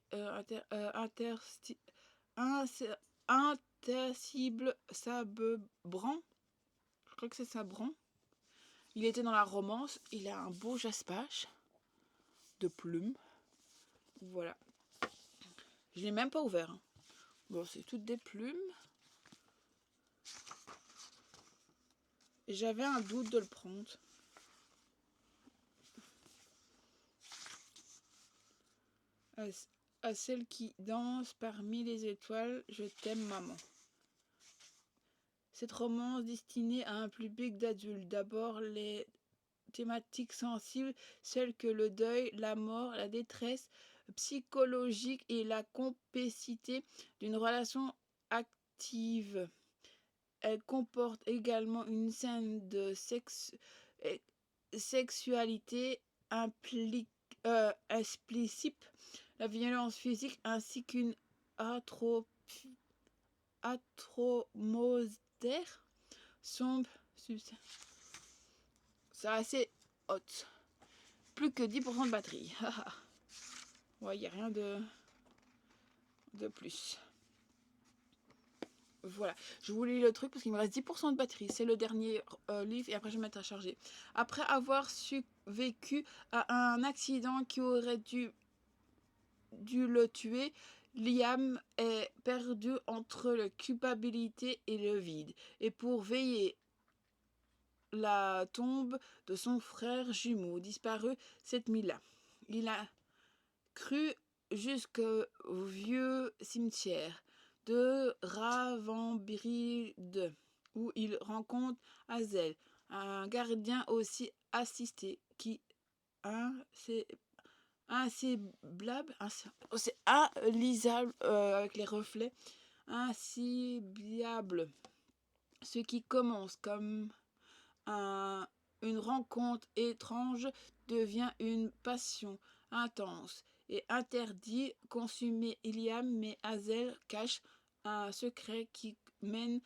intercible Sabebran. Je crois que c'est Sabran. Il était dans la romance. Il a un beau jaspage de plumes. Voilà. Je l'ai même pas ouvert. Hein. Bon, c'est toutes des plumes. Et j'avais un doute de le prendre. À celle qui danse parmi les étoiles, je t'aime maman. Cette romance destinée à un public d'adultes. D'abord les thématiques sensibles, celles que le deuil, la mort, la détresse psychologique et la complicité d'une relation active. Elle comporte également une scène de sexualité explicite, la violence physique ainsi qu'une atromosphère sombre. C'est assez hot. Plus que 10% de batterie. Ouais, il n'y a rien de plus. Voilà, je vous lis le truc parce qu'il me reste 10% de batterie. C'est le dernier livre et après je vais mettre à charger. Après avoir survécu à un accident qui aurait dû le tuer, Liam est perdu entre la culpabilité et le vide. Et pour veiller la tombe de son frère jumeau disparu cette nuit-là, il a cru jusqu'au vieux cimetière de Ravensbrück où il rencontre Hazel, un gardien aussi assisté qui c'est inciblable, c'est inlisable avec les reflets, inciblable, ce qui commence comme une rencontre étrange devient une passion intense et interdit consumer Iliam, mais Hazel cache un secret qui mène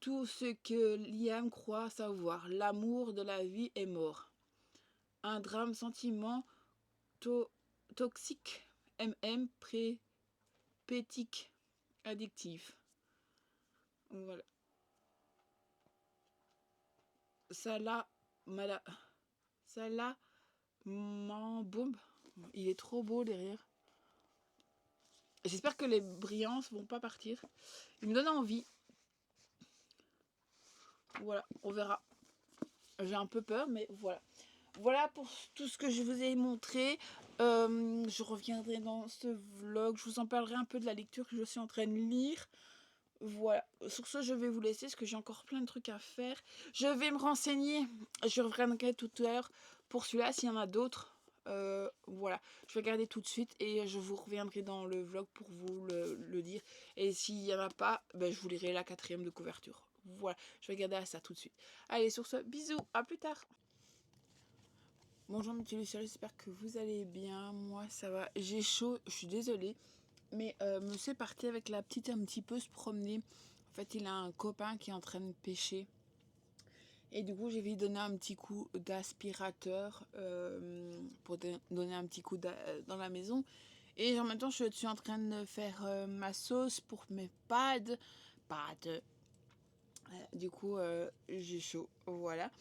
tout ce que Liam croit savoir. L'amour de la vie est mort. Un drame sentiment toxique, pétique, addictif. Voilà. Salah Mamboum. Il est trop beau derrière. J'espère que les brillances vont pas partir. Il me donne envie. Voilà, on verra. J'ai un peu peur, mais voilà. Voilà pour tout ce que je vous ai montré. Je reviendrai dans ce vlog. Je vous en parlerai un peu de la lecture que je suis en train de lire. Voilà. Sur ce, je vais vous laisser parce que j'ai encore plein de trucs à faire. Je vais me renseigner. Je reviendrai tout à l'heure pour celui-là s'il y en a d'autres. Voilà, je vais regarder tout de suite et je vous reviendrai dans le vlog pour vous le dire. Et s'il n'y en a pas, ben, je vous lirai la 4e de couverture. Voilà, je vais regarder à ça tout de suite. Allez, sur ce, bisous, à plus tard. Bonjour mes petits lucioles, j'espère que vous allez bien. Moi ça va, j'ai chaud, je suis désolée. Mais monsieur est parti avec la petite un petit peu se promener. En fait, il a un copain qui est en train de pêcher. Et du coup, j'ai lui donner un petit coup d'aspirateur pour donner un petit coup dans la maison. Et en même temps, je suis en train de faire ma sauce pour mes pâtes. Du coup, j'ai chaud. Voilà.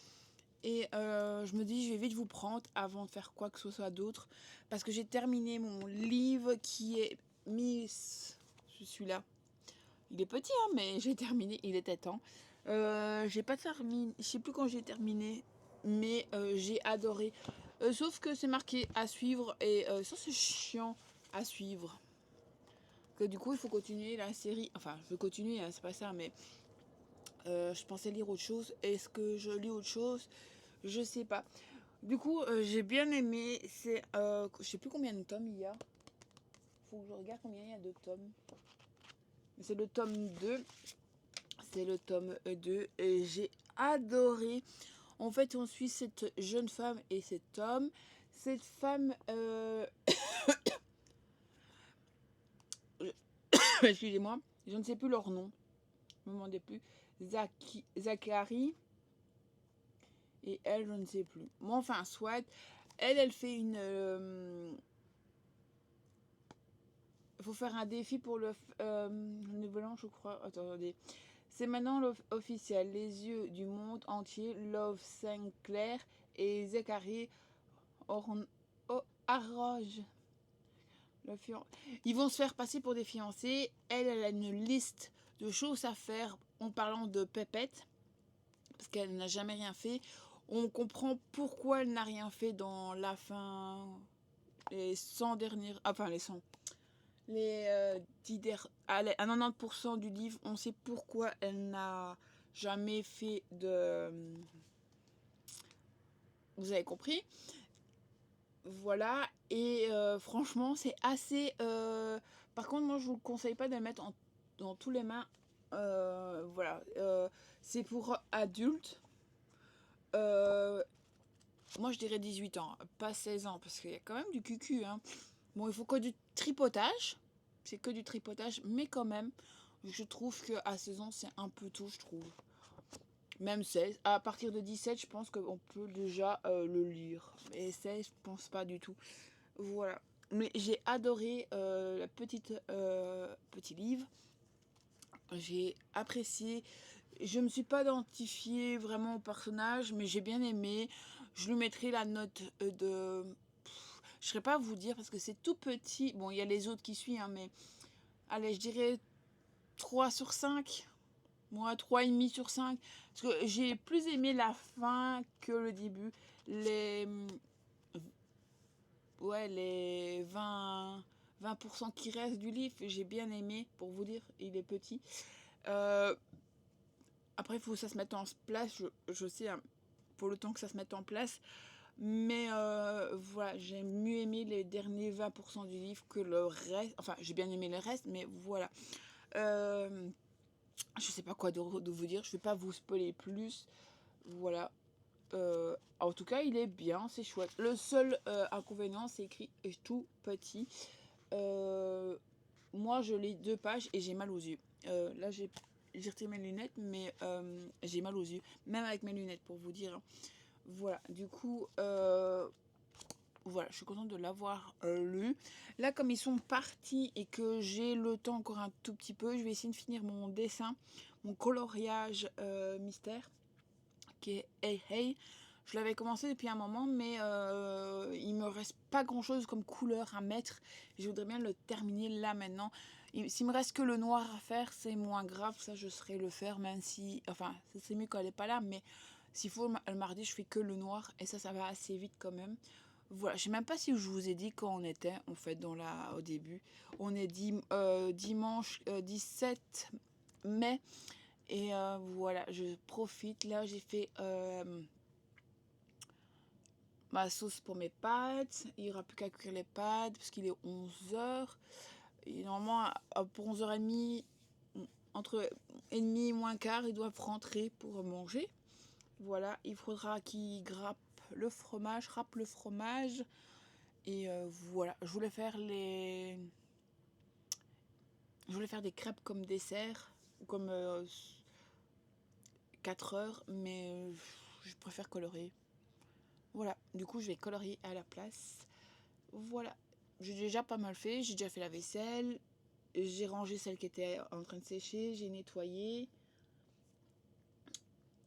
Et je me dis, je vais vite vous prendre avant de faire quoi que ce soit d'autre. Parce que j'ai terminé mon livre qui est Miss. Je suis là. Il est petit, hein, mais j'ai terminé. Il était temps. J'ai pas terminé. Je sais plus quand j'ai terminé. Mais j'ai adoré. Sauf que c'est marqué à suivre. Et ça, c'est chiant à suivre. Que du coup, il faut continuer la série. Enfin, je veux continuer, hein, c'est pas ça, mais. Je pensais lire autre chose. Est-ce que je lis autre chose? Je sais pas. Du coup, j'ai bien aimé. C'est, je sais plus combien de tomes il y a. Faut que je regarde combien il y a de tomes. C'est le tome 2. C'est le tome 2. Et j'ai adoré. En fait, on suit cette jeune femme et cet homme. Cette femme... excusez-moi. Je ne sais plus leur nom. Ne me demandez plus. Zachary. Et elle, je ne sais plus. Bon, enfin, soit. Elle fait une... Il faut faire un défi pour le Nouvel An, je crois. Attendez. C'est maintenant officiel. Les yeux du monde entier. Love Sinclair et Zachary arrogent Ils vont se faire passer pour des fiancés. Elle a une liste de choses à faire en parlant de Pépette, parce qu'elle n'a jamais rien fait. On comprend pourquoi elle n'a rien fait dans la fin, les 100 dernières... Enfin, les 100. Les 10 à 90% du livre, on sait pourquoi elle n'a jamais fait de... Vous avez compris? Voilà, et franchement, c'est assez... Par contre, moi, je vous le conseille pas de le mettre dans tous les mains. Voilà, c'est pour adultes. Moi, je dirais 18 ans, pas 16 ans, parce qu'il y a quand même du cucu. Hein. Bon, il faut que du tripotage. C'est que du tripotage, mais quand même, je trouve qu'à 16 ans, c'est un peu tôt, je trouve. Même 16. À partir de 17, je pense qu'on peut déjà le lire. Et 16, je pense pas du tout. Voilà. Mais j'ai adoré la petit livre. J'ai apprécié. Je me suis pas identifiée vraiment au personnage, mais j'ai bien aimé. Je lui mettrai la note de... Je ne saurais pas vous dire parce que c'est tout petit. Bon, il y a les autres qui suivent, hein, mais allez, je dirais 3 sur 5. Moi, 3,5 sur 5. Parce que j'ai plus aimé la fin que le début. Les 20% qui restent du livre, j'ai bien aimé, pour vous dire, il est petit. Après, il faut que ça se mette en place, je sais, hein, pour le temps que ça se mette en place. Mais voilà, j'ai mieux aimé les derniers 20% du livre que le reste. Enfin, j'ai bien aimé le reste, mais voilà. Je sais pas quoi de vous dire, je vais pas vous spoiler plus. Voilà. En tout cas, il est bien, c'est chouette. Le seul inconvénient, c'est écrit tout petit. Moi, je lis 2 pages et j'ai mal aux yeux. Là, j'ai retiré mes lunettes, mais j'ai mal aux yeux. Même avec mes lunettes, pour vous dire. Voilà, du coup, voilà, je suis contente de l'avoir lu. Là, comme ils sont partis et que j'ai le temps encore un tout petit peu, je vais essayer de finir mon dessin, mon coloriage mystère, qui est Hey Hey. Je l'avais commencé depuis un moment, mais il me reste pas grand chose comme couleur à mettre. Je voudrais bien le terminer là maintenant. S'il me reste que le noir à faire, c'est moins grave. Ça, je saurais le faire, même si... Enfin, c'est mieux quand elle n'est pas là, mais s'il faut le mardi, je fais que le noir. Et ça va assez vite quand même. Voilà, je sais même pas si je vous ai dit quand on était, en fait, au début. On est dimanche 17 mai. Et voilà, je profite. Là, j'ai fait ma sauce pour mes pâtes. Il n'y aura plus qu'à cuire les pâtes parce qu'il est 11h. Et normalement, pour 11h30, entre et demi et moins quart, ils doivent rentrer pour manger. Voilà, il faudra qu'ils râpent le fromage. Et voilà, je voulais faire des crêpes comme dessert, comme 4 heures, mais je préfère colorer. Voilà, du coup je vais colorier à la place. Voilà, j'ai déjà pas mal fait, j'ai déjà fait la vaisselle, j'ai rangé celle qui était en train de sécher, j'ai nettoyé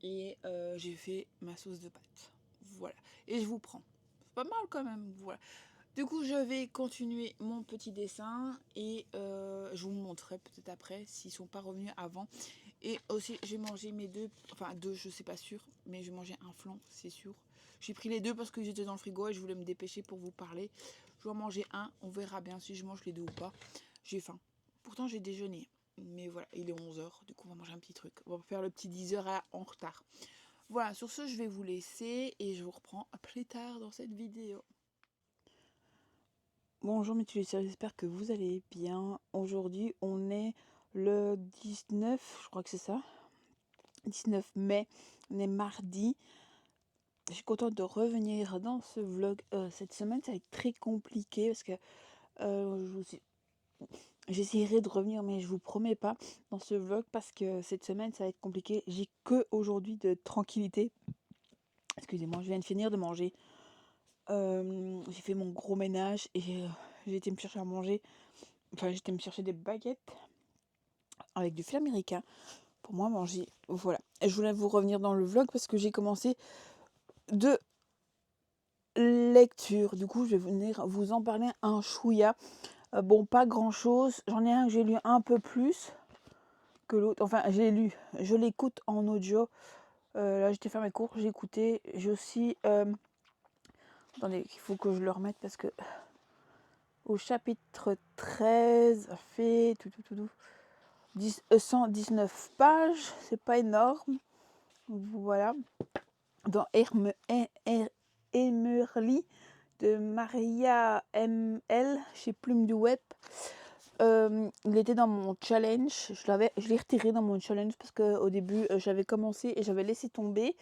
et j'ai fait ma sauce de pâte. Voilà, et je vous prends. C'est pas mal quand même, voilà. Du coup, je vais continuer mon petit dessin et je vous montrerai peut-être après s'ils sont pas revenus avant. Et aussi, j'ai mangé mes deux, enfin deux, je sais pas sûr, mais j'ai mangé un flan, c'est sûr. J'ai pris les deux parce que j'étais dans le frigo et je voulais me dépêcher pour vous parler. Je vais en manger un, on verra bien si je mange les deux ou pas. J'ai faim. Pourtant, j'ai déjeuné. Mais voilà, il est 11h, du coup on va manger un petit truc. On va faire le petit 10h en retard. Voilà, sur ce, je vais vous laisser et je vous reprends plus tard dans cette vidéo. Bonjour mes utilisateurs, j'espère que vous allez bien. Aujourd'hui, on est le 19, je crois que c'est ça, 19 mai, on est mardi. Je suis contente de revenir dans ce vlog. Cette semaine, ça va être très compliqué parce que j'essaierai de revenir, mais je vous promets pas dans ce vlog parce que cette semaine, ça va être compliqué. J'ai que aujourd'hui de tranquillité. Excusez-moi, je viens de finir de manger. J'ai fait mon gros ménage et j'ai été me chercher à manger. Enfin, j'étais me chercher des baguettes avec du fil américain pour moi manger. Voilà. Et je voulais vous revenir dans le vlog parce que j'ai commencé de lecture. Du coup, je vais venir vous en parler un chouïa. Bon, pas grand-chose. J'en ai un que j'ai lu un peu plus que l'autre. Enfin, je l'écoute en audio. Là, j'étais faire mes cours, j'ai écouté. J'ai aussi... attendez, il faut que je le remette parce que... Au chapitre 13, ça fait 119 pages. C'est pas énorme. Voilà. Dans Emerly de Maria ML chez Plume du Web. Il était dans mon challenge. Je l'ai retiré dans mon challenge parce qu'au début, j'avais commencé et j'avais laissé tomber.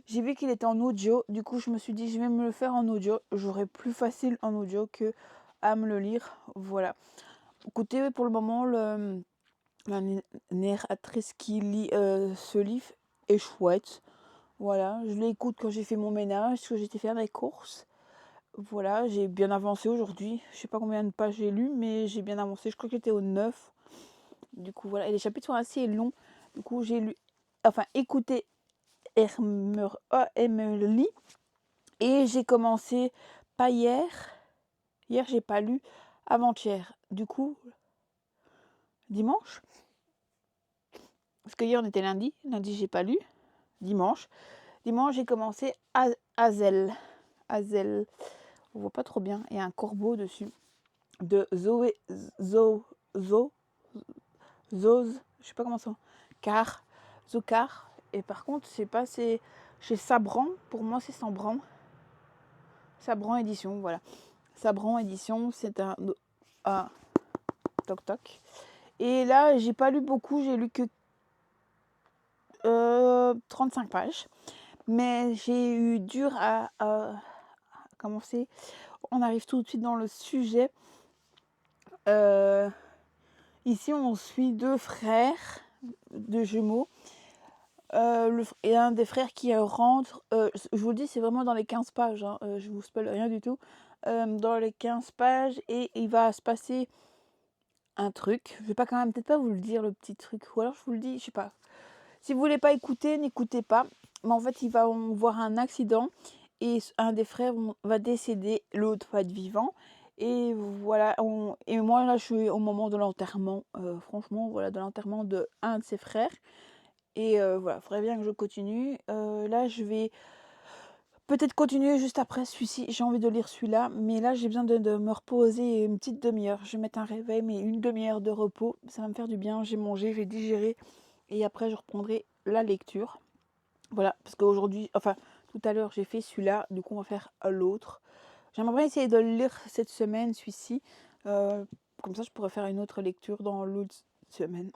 J'ai vu qu'il était en audio. Du coup, je me suis dit, je vais me le faire en audio. J'aurai plus facile en audio que à me le lire. Voilà. Écoutez, pour le moment, la narratrice qui lit ce livre est chouette. Voilà, je l'écoute quand j'ai fait mon ménage, quand j'étais faire mes courses. Voilà, j'ai bien avancé aujourd'hui. Je sais pas combien de pages j'ai lu, mais j'ai bien avancé. Je crois que j'étais au 9. Du coup, voilà. Et les chapitres sont assez longs. Du coup, j'ai lu, enfin, écouté Emily. Et j'ai commencé, pas hier. Hier, j'ai pas lu. Avant-hier. Du coup, dimanche. Parce que hier, on était lundi. Lundi, j'ai pas lu. Dimanche, j'ai commencé Hazel. Hazel. On voit pas trop bien. Il y a un corbeau dessus. De Zoé. Zoz. Je sais pas comment ça. Zokar. Et par contre, je sais pas, c'est chez Sabran. Pour moi, c'est Sabran. Sabran édition, voilà. Sabran édition, c'est un. Toc toc. Et là, j'ai pas lu beaucoup. J'ai lu que 35 pages. Mais j'ai eu dur à commencer. On arrive tout de suite dans le sujet. Ici, on suit deux frères, deux jumeaux. Et un des frères qui rentre, je vous le dis, c'est vraiment dans les 15 pages, hein, je vous spoil rien du tout. Dans les 15 pages, et il va se passer un truc. Je vais pas quand même, peut-être pas vous le dire, le petit truc, ou alors je vous le dis, je sais pas. Si vous voulez pas écouter, n'écoutez pas. Mais en fait, il va voir un accident et un des frères va décéder, l'autre va être vivant. Et voilà, et moi là je suis au moment de l'enterrement, franchement, voilà, de l'enterrement de un de ses frères. Et voilà, il faudrait bien que je continue. Là, je vais peut-être continuer juste après celui-ci. J'ai envie de lire celui-là, mais là, j'ai besoin de me reposer une petite demi-heure. Je vais mettre un réveil, mais une demi-heure de repos, ça va me faire du bien. J'ai mangé, j'ai digéré, et après, je reprendrai la lecture. Voilà, parce qu'aujourd'hui, enfin, tout à l'heure, j'ai fait celui-là, du coup, on va faire l'autre. J'aimerais bien essayer de le lire cette semaine, celui-ci. Comme ça, je pourrais faire une autre lecture dans l'autre semaine.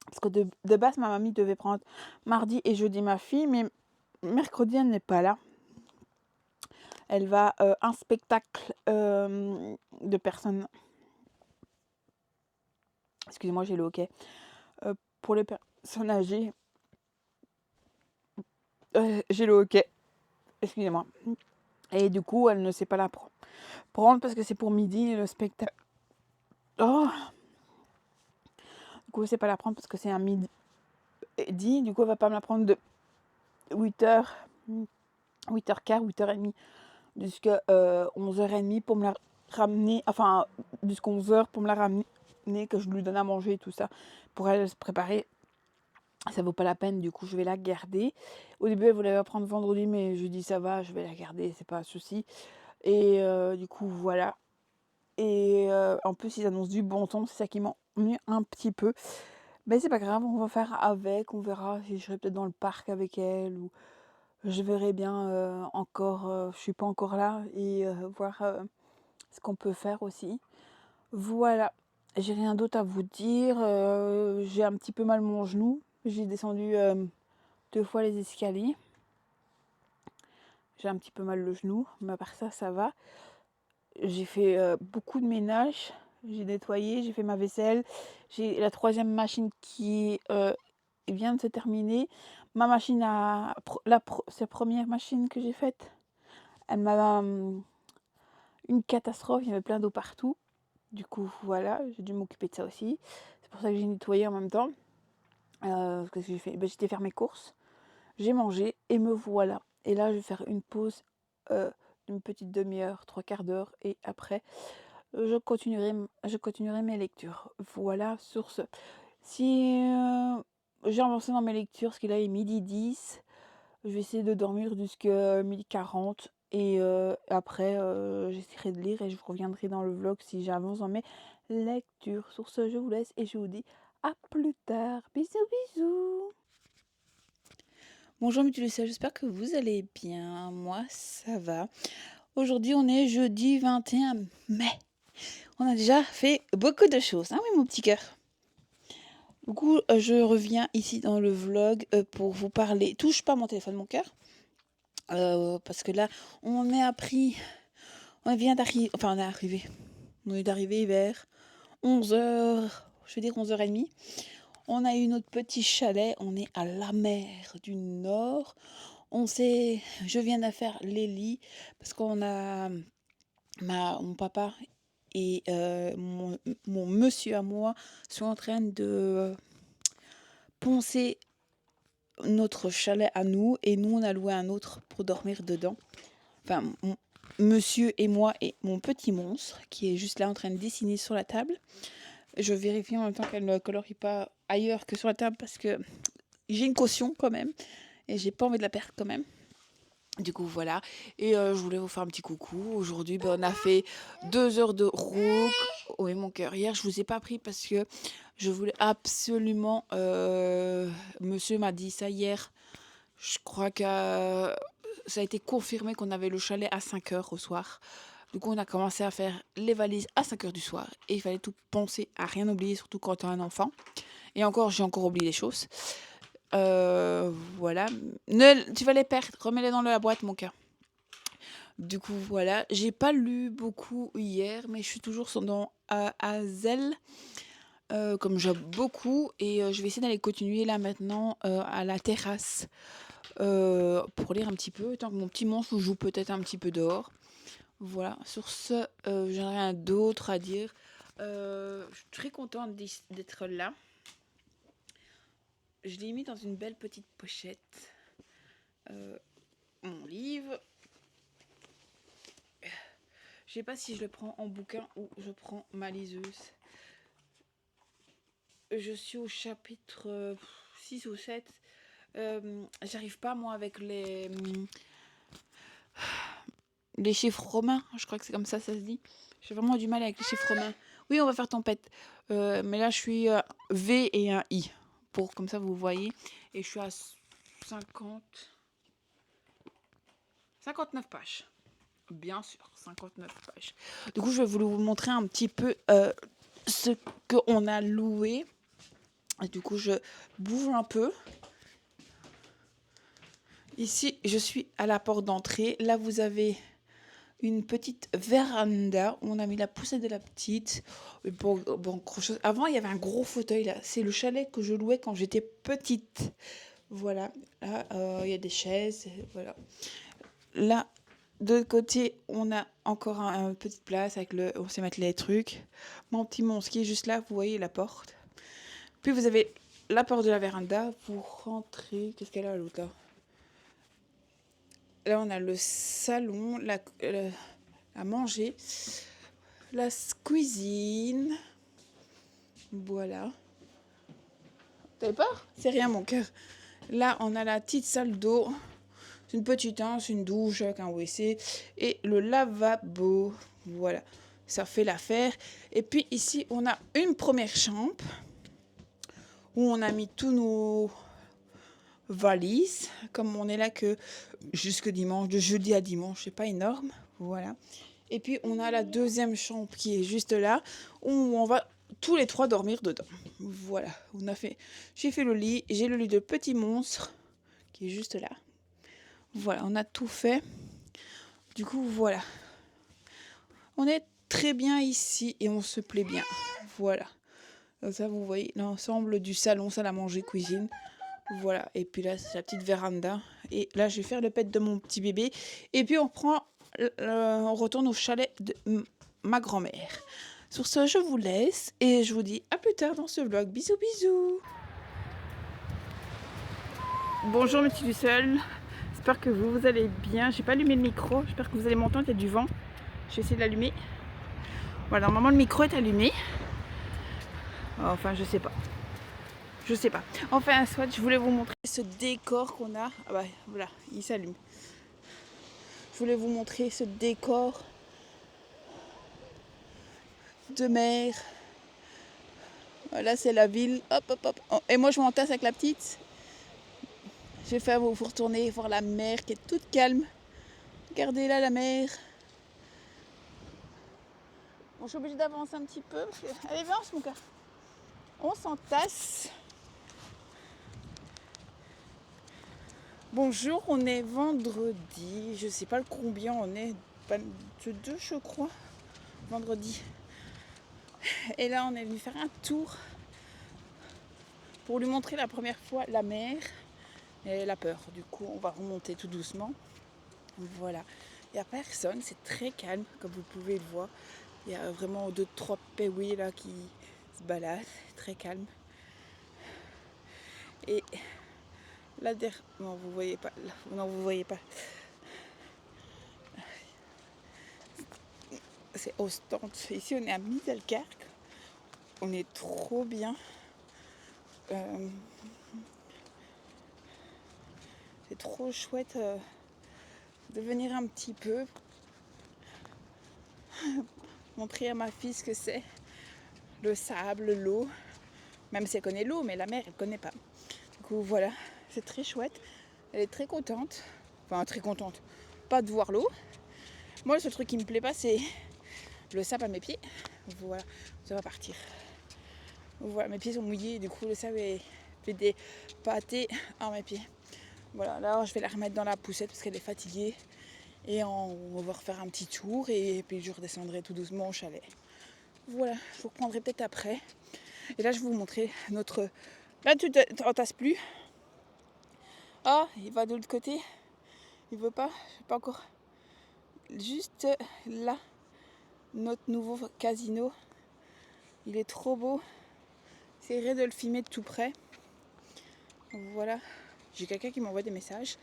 Parce que de base, ma mamie devait prendre mardi et jeudi ma fille, mais mercredi, elle n'est pas là. Elle va à un spectacle de personnes. Excusez-moi, j'ai le hoquet. Pour les personnes âgées. J'ai le hoquet. Excusez-moi. Et du coup, elle ne sait pas la prendre parce que c'est pour midi le spectacle. Oh! Du coup, elle ne sait pas la prendre parce que c'est un midi. Du coup, elle va pas me la prendre de 8h, 8h15, 8h30 jusqu'à 11h30 pour me la ramener, enfin jusqu'à 11h pour me la ramener, que je lui donne à manger et tout ça, pour elle se préparer. Ça vaut pas la peine, du coup je vais la garder. Au début elle voulait la prendre vendredi, mais je lui dis ça va, je vais la garder, c'est pas un souci. Et du coup voilà. Et en plus ils annoncent du bon temps, c'est ça qui m'ennuie un petit peu. Mais c'est pas grave, on va faire avec, on verra si je serai peut-être dans le parc avec elle, ou je verrai bien encore, je suis pas encore là, et voir ce qu'on peut faire aussi. Voilà, j'ai rien d'autre à vous dire. J'ai un petit peu mal mon genou. J'ai descendu 2 fois les escaliers. J'ai un petit peu mal le genou, mais à part ça, ça va. J'ai fait beaucoup de ménage. J'ai nettoyé, j'ai fait ma vaisselle. J'ai la 3e machine qui vient de se terminer. Ma machine c'est la première machine que j'ai faite. Elle m'a une catastrophe, il y avait plein d'eau partout. Du coup, voilà, j'ai dû m'occuper de ça aussi. C'est pour ça que j'ai nettoyé en même temps. Qu'est-ce que j'ai fait? J'étais faire mes courses, j'ai mangé et me voilà. Et là, je vais faire une pause d'une petite demi-heure, 3/4 d'heure. Et après, je continuerai mes lectures. Voilà, sur ce. Si j'ai avancé dans mes lectures, parce qu'il est midi 10, je vais essayer de dormir jusqu'à midi 40. Et après, j'essaierai de lire et je reviendrai dans le vlog si j'avance dans mes lectures. Sur ce, je vous laisse et je vous dis à plus tard. Bisous, bisous. Bonjour Mutuelle, j'espère que vous allez bien. Moi, ça va. Aujourd'hui, on est jeudi 21 mai. On a déjà fait beaucoup de choses. Ah oui, mon petit cœur. Du coup, je reviens ici dans le vlog pour vous parler. Touche pas mon téléphone, mon cœur. Parce que là, on est appris. On vient d'arriver. Enfin, on est arrivé. On est arrivé vers 11h. Je veux dire 11h30. On a eu notre petit chalet. On est à la mer du Nord. Je viens de faire les lits. Parce qu'on a. Mon papa et mon monsieur à moi sont en train de poncer notre chalet à nous et nous on a loué un autre pour dormir dedans. Enfin, monsieur et moi et mon petit monstre qui est juste là en train de dessiner sur la table. Je vérifie en même temps qu'elle ne colorie pas ailleurs que sur la table parce que j'ai une caution quand même et j'ai pas envie de la perdre quand même. Du coup, voilà. Et je voulais vous faire un petit coucou. Aujourd'hui, on a fait 2 heures de route. Oui, mon cœur. Hier, je vous ai pas pris parce que je voulais absolument... monsieur m'a dit ça hier. Je crois que ça a été confirmé qu'on avait le chalet à 5h au soir. Du coup, on a commencé à faire les valises à 5h du soir. Et il fallait tout penser à rien oublier, surtout quand tu as un enfant. Et encore, j'ai encore oublié des choses. Voilà. Tu vas les perdre. Remets-les dans la boîte, mon cœur. Du coup, voilà. J'ai pas lu beaucoup hier, mais je suis toujours dans Hazel. Comme j'aime beaucoup. Et je vais essayer d'aller continuer là maintenant à la terrasse. Pour lire un petit peu. Tant que mon petit monstre joue peut-être un petit peu dehors. Voilà. Sur ce, j'ai rien d'autre à dire. Je suis très contente d'être là. Je l'ai mis dans une belle petite pochette. Mon livre. Je sais pas si je le prends en bouquin ou je prends ma liseuse. Je suis au chapitre 6 ou 7. J'arrive pas moi avec les chiffres romains. Je crois que c'est comme ça se dit. J'ai vraiment du mal avec les chiffres romains. Oui, on va faire tempête. Mais là, je suis V et un I. Pour comme ça, vous voyez. Et je suis à 59 pages. Bien sûr, 59 pages. Du coup, je vais vous montrer un petit peu ce qu'on a loué. Et du coup, je bouge un peu. Ici, je suis à la porte d'entrée. Là, vous avez une petite véranda où on a mis la poussette de la petite. Bon, gros chose. Avant, il y avait un gros fauteuil là. C'est le chalet que je louais quand j'étais petite. Voilà. Là, il y a des chaises. Voilà. Là, de l'autre côté, on a encore une petite place avec on sait mettre les trucs. Mon petit monstre qui est juste là, vous voyez la porte. Puis vous avez la porte de la véranda. Vous rentrez. Qu'est-ce qu'elle a l'autre là? Là, on a le salon, à manger, la cuisine. Voilà. T'avais peur? C'est rien, mon cœur. Là, on a la petite salle d'eau. C'est une petite, c'est une douche avec un WC. Et le lavabo. Voilà. Ça fait l'affaire. Et puis ici, on a une première chambre où on a mis tous nos valises. Comme on est là que jusque dimanche, de jeudi à dimanche, c'est pas énorme. Voilà. Et puis, on a la deuxième chambre qui est juste là où on va tous les trois dormir dedans. Voilà. J'ai fait le lit. J'ai le lit de petit monstre qui est juste là. Voilà, on a tout fait. Du coup, voilà. On est très bien ici et on se plaît bien. Voilà. Donc ça, vous voyez l'ensemble du salon, salle à manger, cuisine. Voilà. Et puis là, c'est la petite véranda. Et là, je vais faire le pet de mon petit bébé. Et puis, on retourne au chalet de ma grand-mère. Sur ce, je vous laisse et je vous dis à plus tard dans ce vlog. Bisous, bisous. Bonjour, mes petits lucioles. J'espère que vous allez bien. J'ai pas allumé le micro. J'espère que vous allez m'entendre. Il y a du vent. Je vais essayer de l'allumer. Voilà, normalement le micro est allumé. Enfin, je sais pas. Je sais pas. Enfin, soit je voulais vous montrer ce décor qu'on a. Ah bah voilà, il s'allume. Je voulais vous montrer ce décor de mer. Voilà, c'est la ville. Hop, hop, hop. Oh, et moi, je m'entasse avec la petite. Je vais faire vous retourner voir la mer qui est toute calme. Regardez là la mer. Bon, je suis obligée d'avancer un petit peu. Parce que... Allez, viens, mon gars. On s'entasse. Bonjour, on est vendredi. Je sais pas le combien on est. 22, je crois. Vendredi. Et là, on est venu faire un tour pour lui montrer la première fois la mer. Et elle a peur. Du coup, on va remonter tout doucement. Voilà. Il n'y a personne. C'est très calme, comme vous pouvez le voir. Il y a vraiment 2-3 péouis là qui se baladent. Très calme. Et là derrière... Non, vous voyez pas. Non, vous voyez pas. C'est Ostende. Ici, on est à Middelkerk. On est trop bien. C'est trop chouette de venir un petit peu montrer à ma fille ce que c'est. Le sable, l'eau. Même si elle connaît l'eau, mais la mer, elle ne connaît pas. Du coup, voilà. C'est très chouette. Elle est très contente. Enfin, très contente. Pas de voir l'eau. Moi, le seul truc qui me plaît pas, c'est le sable à mes pieds. Voilà. Ça va partir. Voilà, mes pieds sont mouillés. Du coup, le sable fait des pâtés à mes pieds. Voilà, là je vais la remettre dans la poussette parce qu'elle est fatiguée. Et on va refaire un petit tour et puis je redescendrai tout doucement au chalet. Voilà, je vous reprendrai peut-être après. Et là je vais vous montrer notre... Là tu t'entasses plus. Ah, il va de l'autre côté. Il veut pas, je sais pas encore. Juste là, notre nouveau casino. Il est trop beau. J'essaierai de le filmer de tout près. Voilà. J'ai quelqu'un qui m'envoie des messages.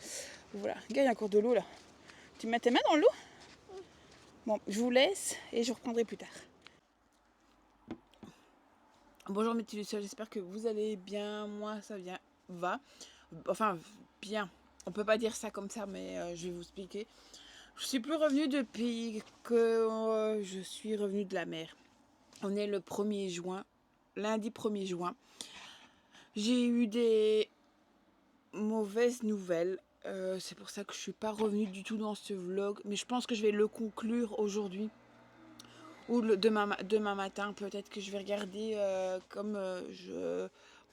Voilà. Regarde, il y a encore de l'eau là. Tu mets tes mains dans l'eau? Bon, je vous laisse et je reprendrai plus tard. Bonjour mes petits lucioles, j'espère que vous allez bien. Moi, ça va. Enfin, bien. On peut pas dire ça comme ça, mais je vais vous expliquer. Je suis plus revenue depuis que je suis revenue de la mer. On est le 1er juin, lundi 1er juin. J'ai eu des mauvaises nouvelles. C'est pour ça que je suis pas revenue du tout dans ce vlog. Mais je pense que je vais le conclure aujourd'hui. Ou demain matin, peut-être que je vais regarder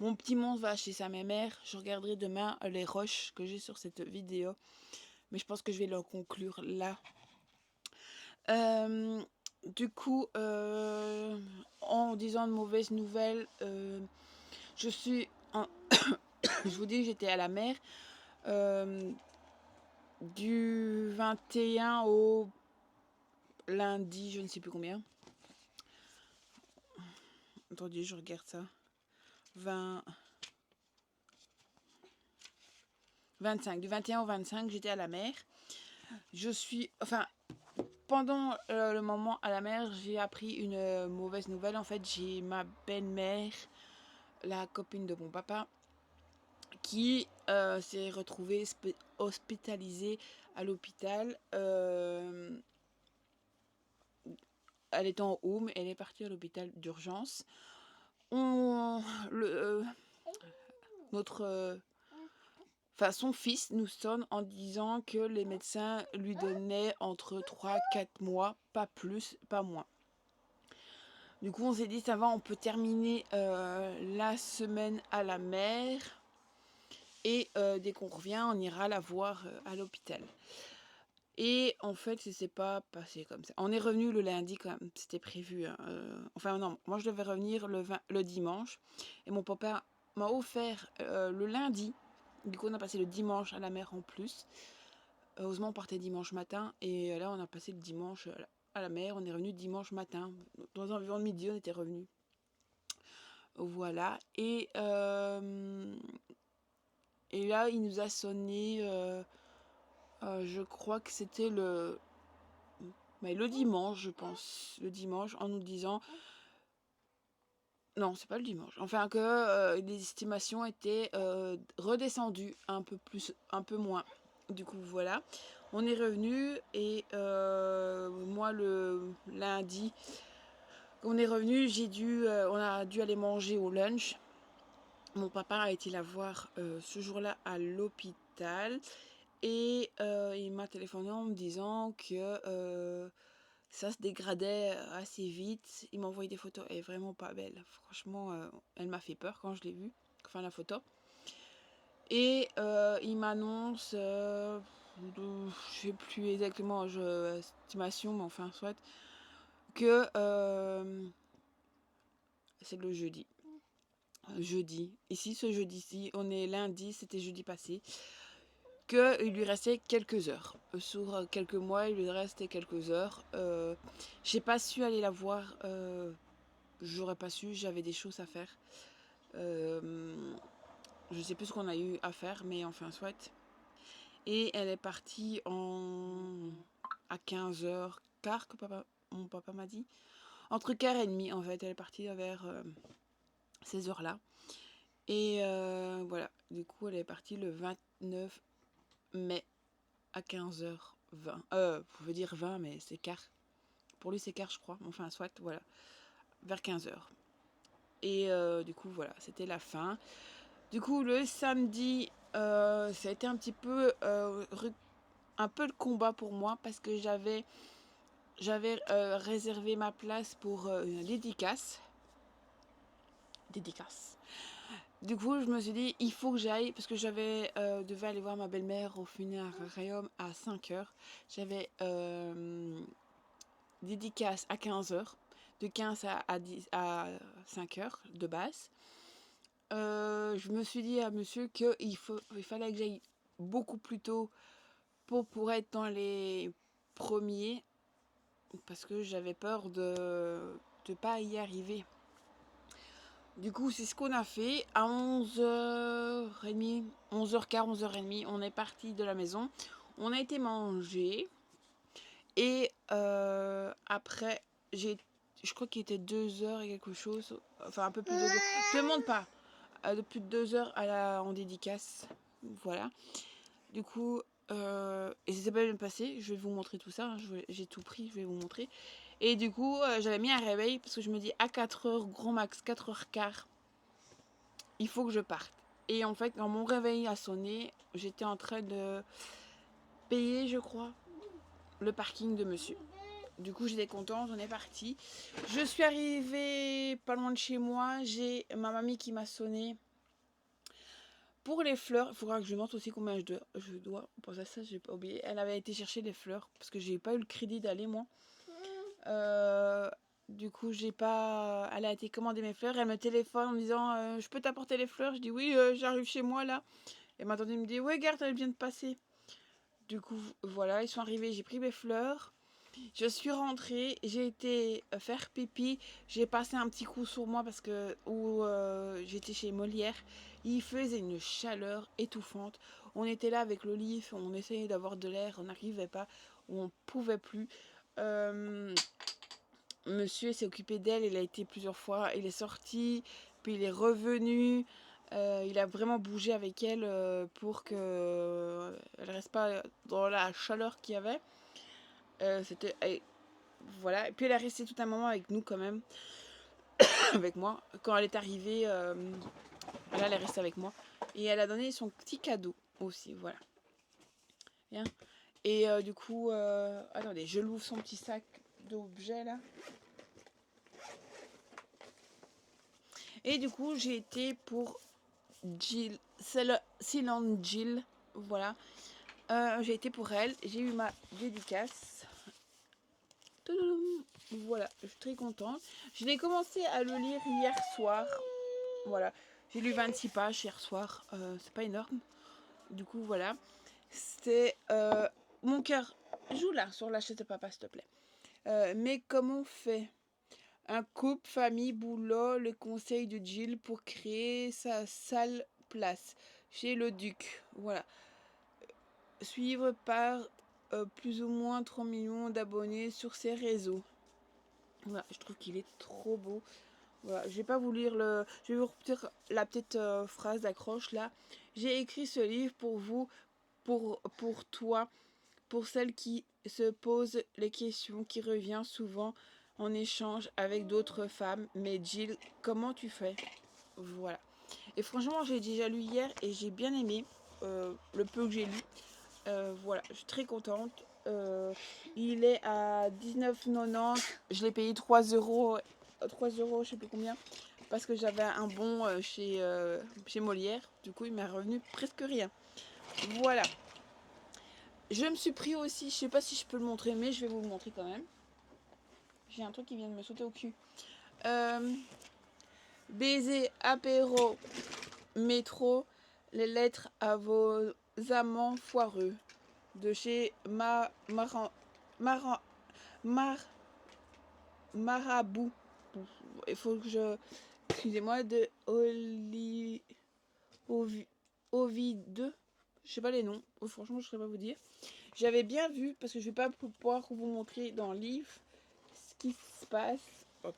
mon petit monstre va chez sa mère. Je regarderai demain les rushs que j'ai sur cette vidéo. Mais je pense que je vais le conclure là. Du coup, en disant de mauvaises nouvelles, je vous dis que j'étais à la mer du 21 au lundi, je ne sais plus combien. Attendez, je regarde ça. 25. Du 21 au 25, j'étais à la mer. Pendant le moment à la mer, j'ai appris une mauvaise nouvelle. En fait, j'ai ma belle-mère, la copine de mon papa, qui s'est retrouvée hospitalisée à l'hôpital. Elle est en home, elle est partie à l'hôpital d'urgence. Son fils nous sonne en disant que les médecins lui donnaient entre 3-4 mois, pas plus, pas moins. Du coup, on s'est dit, ça va, on peut terminer la semaine à la mer. Et dès qu'on revient, on ira la voir à l'hôpital. Et en fait, ça s'est pas passé comme ça. On est revenu le lundi quand même, c'était prévu. Hein. Enfin non, moi je devais revenir le dimanche. Et mon papa m'a offert le lundi. Du coup, on a passé le dimanche à la mer en plus. Heureusement, on partait dimanche matin. Et là, on a passé le dimanche à la mer. On est revenu dimanche matin. Dans environ midi, on était revenu. Voilà. Et là, il nous a sonné... je crois que c'était le mais le dimanche, je pense. Le dimanche, en nous disant... Non, c'est pas le dimanche. Enfin, que les estimations étaient redescendues un peu plus, un peu moins. Du coup, voilà. On est revenu et moi, le lundi, on est revenu, on a dû aller manger au lunch. Mon papa a été la voir ce jour-là à l'hôpital et il m'a téléphoné en me disant que ça se dégradait assez vite. Il m'a envoyé des photos, elle est vraiment pas belle. Franchement, elle m'a fait peur quand je l'ai vue, enfin la photo. Et il m'annonce, je sais plus exactement estimation, mais enfin soit, que c'est le jeudi. Jeudi. Ici, ce jeudi-ci, on est lundi, c'était jeudi passé. Qu'il lui restait quelques heures. Sur quelques mois, il lui restait quelques heures. J'ai pas su aller la voir. J'aurais pas su, j'avais des choses à faire. Je sais plus ce qu'on a eu à faire, mais enfin, soit. Et elle est partie à 15h15 que mon papa m'a dit. Entre 15h30, en fait, elle est partie vers ces heures-là. Et voilà, du coup, elle est partie le 29 mai à 15h20. Vous pouvez dire 20, mais c'est quart. Pour lui, c'est quart, je crois. Enfin, soit, voilà. Vers 15h. Et du coup, voilà, c'était la fin. Du coup, le samedi, ça a été un petit peu, un peu le combat pour moi parce que j'avais réservé ma place pour une dédicace. Du coup, je me suis dit, il faut que j'aille parce que devais aller voir ma belle-mère au funérarium à 5h. J'avais dédicace à 15h, de 15 à 5h de base. Je me suis dit à monsieur qu'il fallait que j'aille beaucoup plus tôt pour être dans les premiers parce que j'avais peur de pas y arriver. Du coup, c'est ce qu'on a fait. À 11h30, 11h15, 11h30, on est parti de la maison. On a été manger. Et après, je crois qu'il était 2h et quelque chose. Enfin, un peu plus de 2h. Je ne demande pas. De plus de 2h en dédicace. Voilà. Du coup, et ça s'est pas bien passé. Je vais vous montrer tout ça. J'ai tout pris, je vais vous montrer. Et du coup, j'avais mis un réveil parce que je me dis à 4h, grand max, 4h15, il faut que je parte. Et en fait, quand mon réveil a sonné, j'étais en train de payer, je crois, le parking de monsieur. Du coup, j'étais contente, on est parti. Je suis arrivée pas loin de chez moi. J'ai ma mamie qui m'a sonné. Pour les fleurs, il faudra que je montre aussi combien je dois. Pour ça, j'ai pas oublié. Elle avait été chercher les fleurs parce que j'ai pas eu le crédit d'aller, moi. Du coup, j'ai pas. Elle a été commander mes fleurs. Elle me téléphone en me disant je peux t'apporter les fleurs. Je dis oui, j'arrive chez moi là. Et ma tante me dit ouais, garde, elle vient de passer. Du coup, voilà, ils sont arrivés. J'ai pris mes fleurs. Je suis rentrée, j'ai été faire pipi, j'ai passé un petit coup sur moi parce que j'étais chez Molière, il faisait une chaleur étouffante. On était là avec l'olive, on essayait d'avoir de l'air, on n'arrivait pas, on pouvait plus. Monsieur s'est occupé d'elle, il a été plusieurs fois, il est sorti, puis il est revenu. Il a vraiment bougé avec elle pour que elle reste pas dans la chaleur qu'il y avait. C'était voilà, et puis elle est restée tout un moment avec nous quand même, avec moi. Quand elle est arrivée, là elle est restée avec moi. Et elle a donné son petit cadeau aussi, voilà. Bien. Et du coup, attendez, je l'ouvre son petit sac d'objets là. Et du coup, j'ai été pour Jill, Ceylon Jill, voilà. J'ai été pour elle, j'ai eu ma dédicace. Voilà, je suis très contente. Je l'ai commencé à le lire hier soir. Voilà, j'ai lu 26 pages hier soir. C'est pas énorme. Du coup, voilà. C'est mon cœur. Joue là sur la chaise de papa, s'il te plaît. Mais comment on fait un couple, famille, boulot, le conseil de Jill pour créer sa sale place chez le duc. Voilà. Suivre par plus ou moins 3 millions d'abonnés sur ses réseaux. Voilà, je trouve qu'il est trop beau. Voilà, je vais pas vous lire le... Je vais vous repetir la petite phrase d'accroche là. J'ai écrit ce livre pour vous, pour toi, pour celle qui se pose les questions qui revient souvent en échange avec d'autres femmes. Mais Jill, comment tu fais? Voilà. Et franchement, j'ai déjà lu hier et j'ai bien aimé le peu que j'ai lu. Voilà, je suis très contente. Il est à 19,90. Je l'ai payé 3 euros, 3 euros, je sais plus combien, parce que j'avais un bon chez Molière. Du coup, il m'a revenu presque rien. Voilà. Je me suis pris aussi, je sais pas si je peux le montrer, mais je vais vous le montrer quand même. J'ai un truc qui vient de me sauter au cul. Baiser, apéro, métro, les lettres à vos amants foireux. De chez Marabout. Il faut que je... Excusez-moi, de Ovid. Je sais pas les noms. Franchement, je ne saurais pas vous dire. J'avais bien vu, parce que je vais pas pouvoir vous montrer dans le livre ce qui se passe.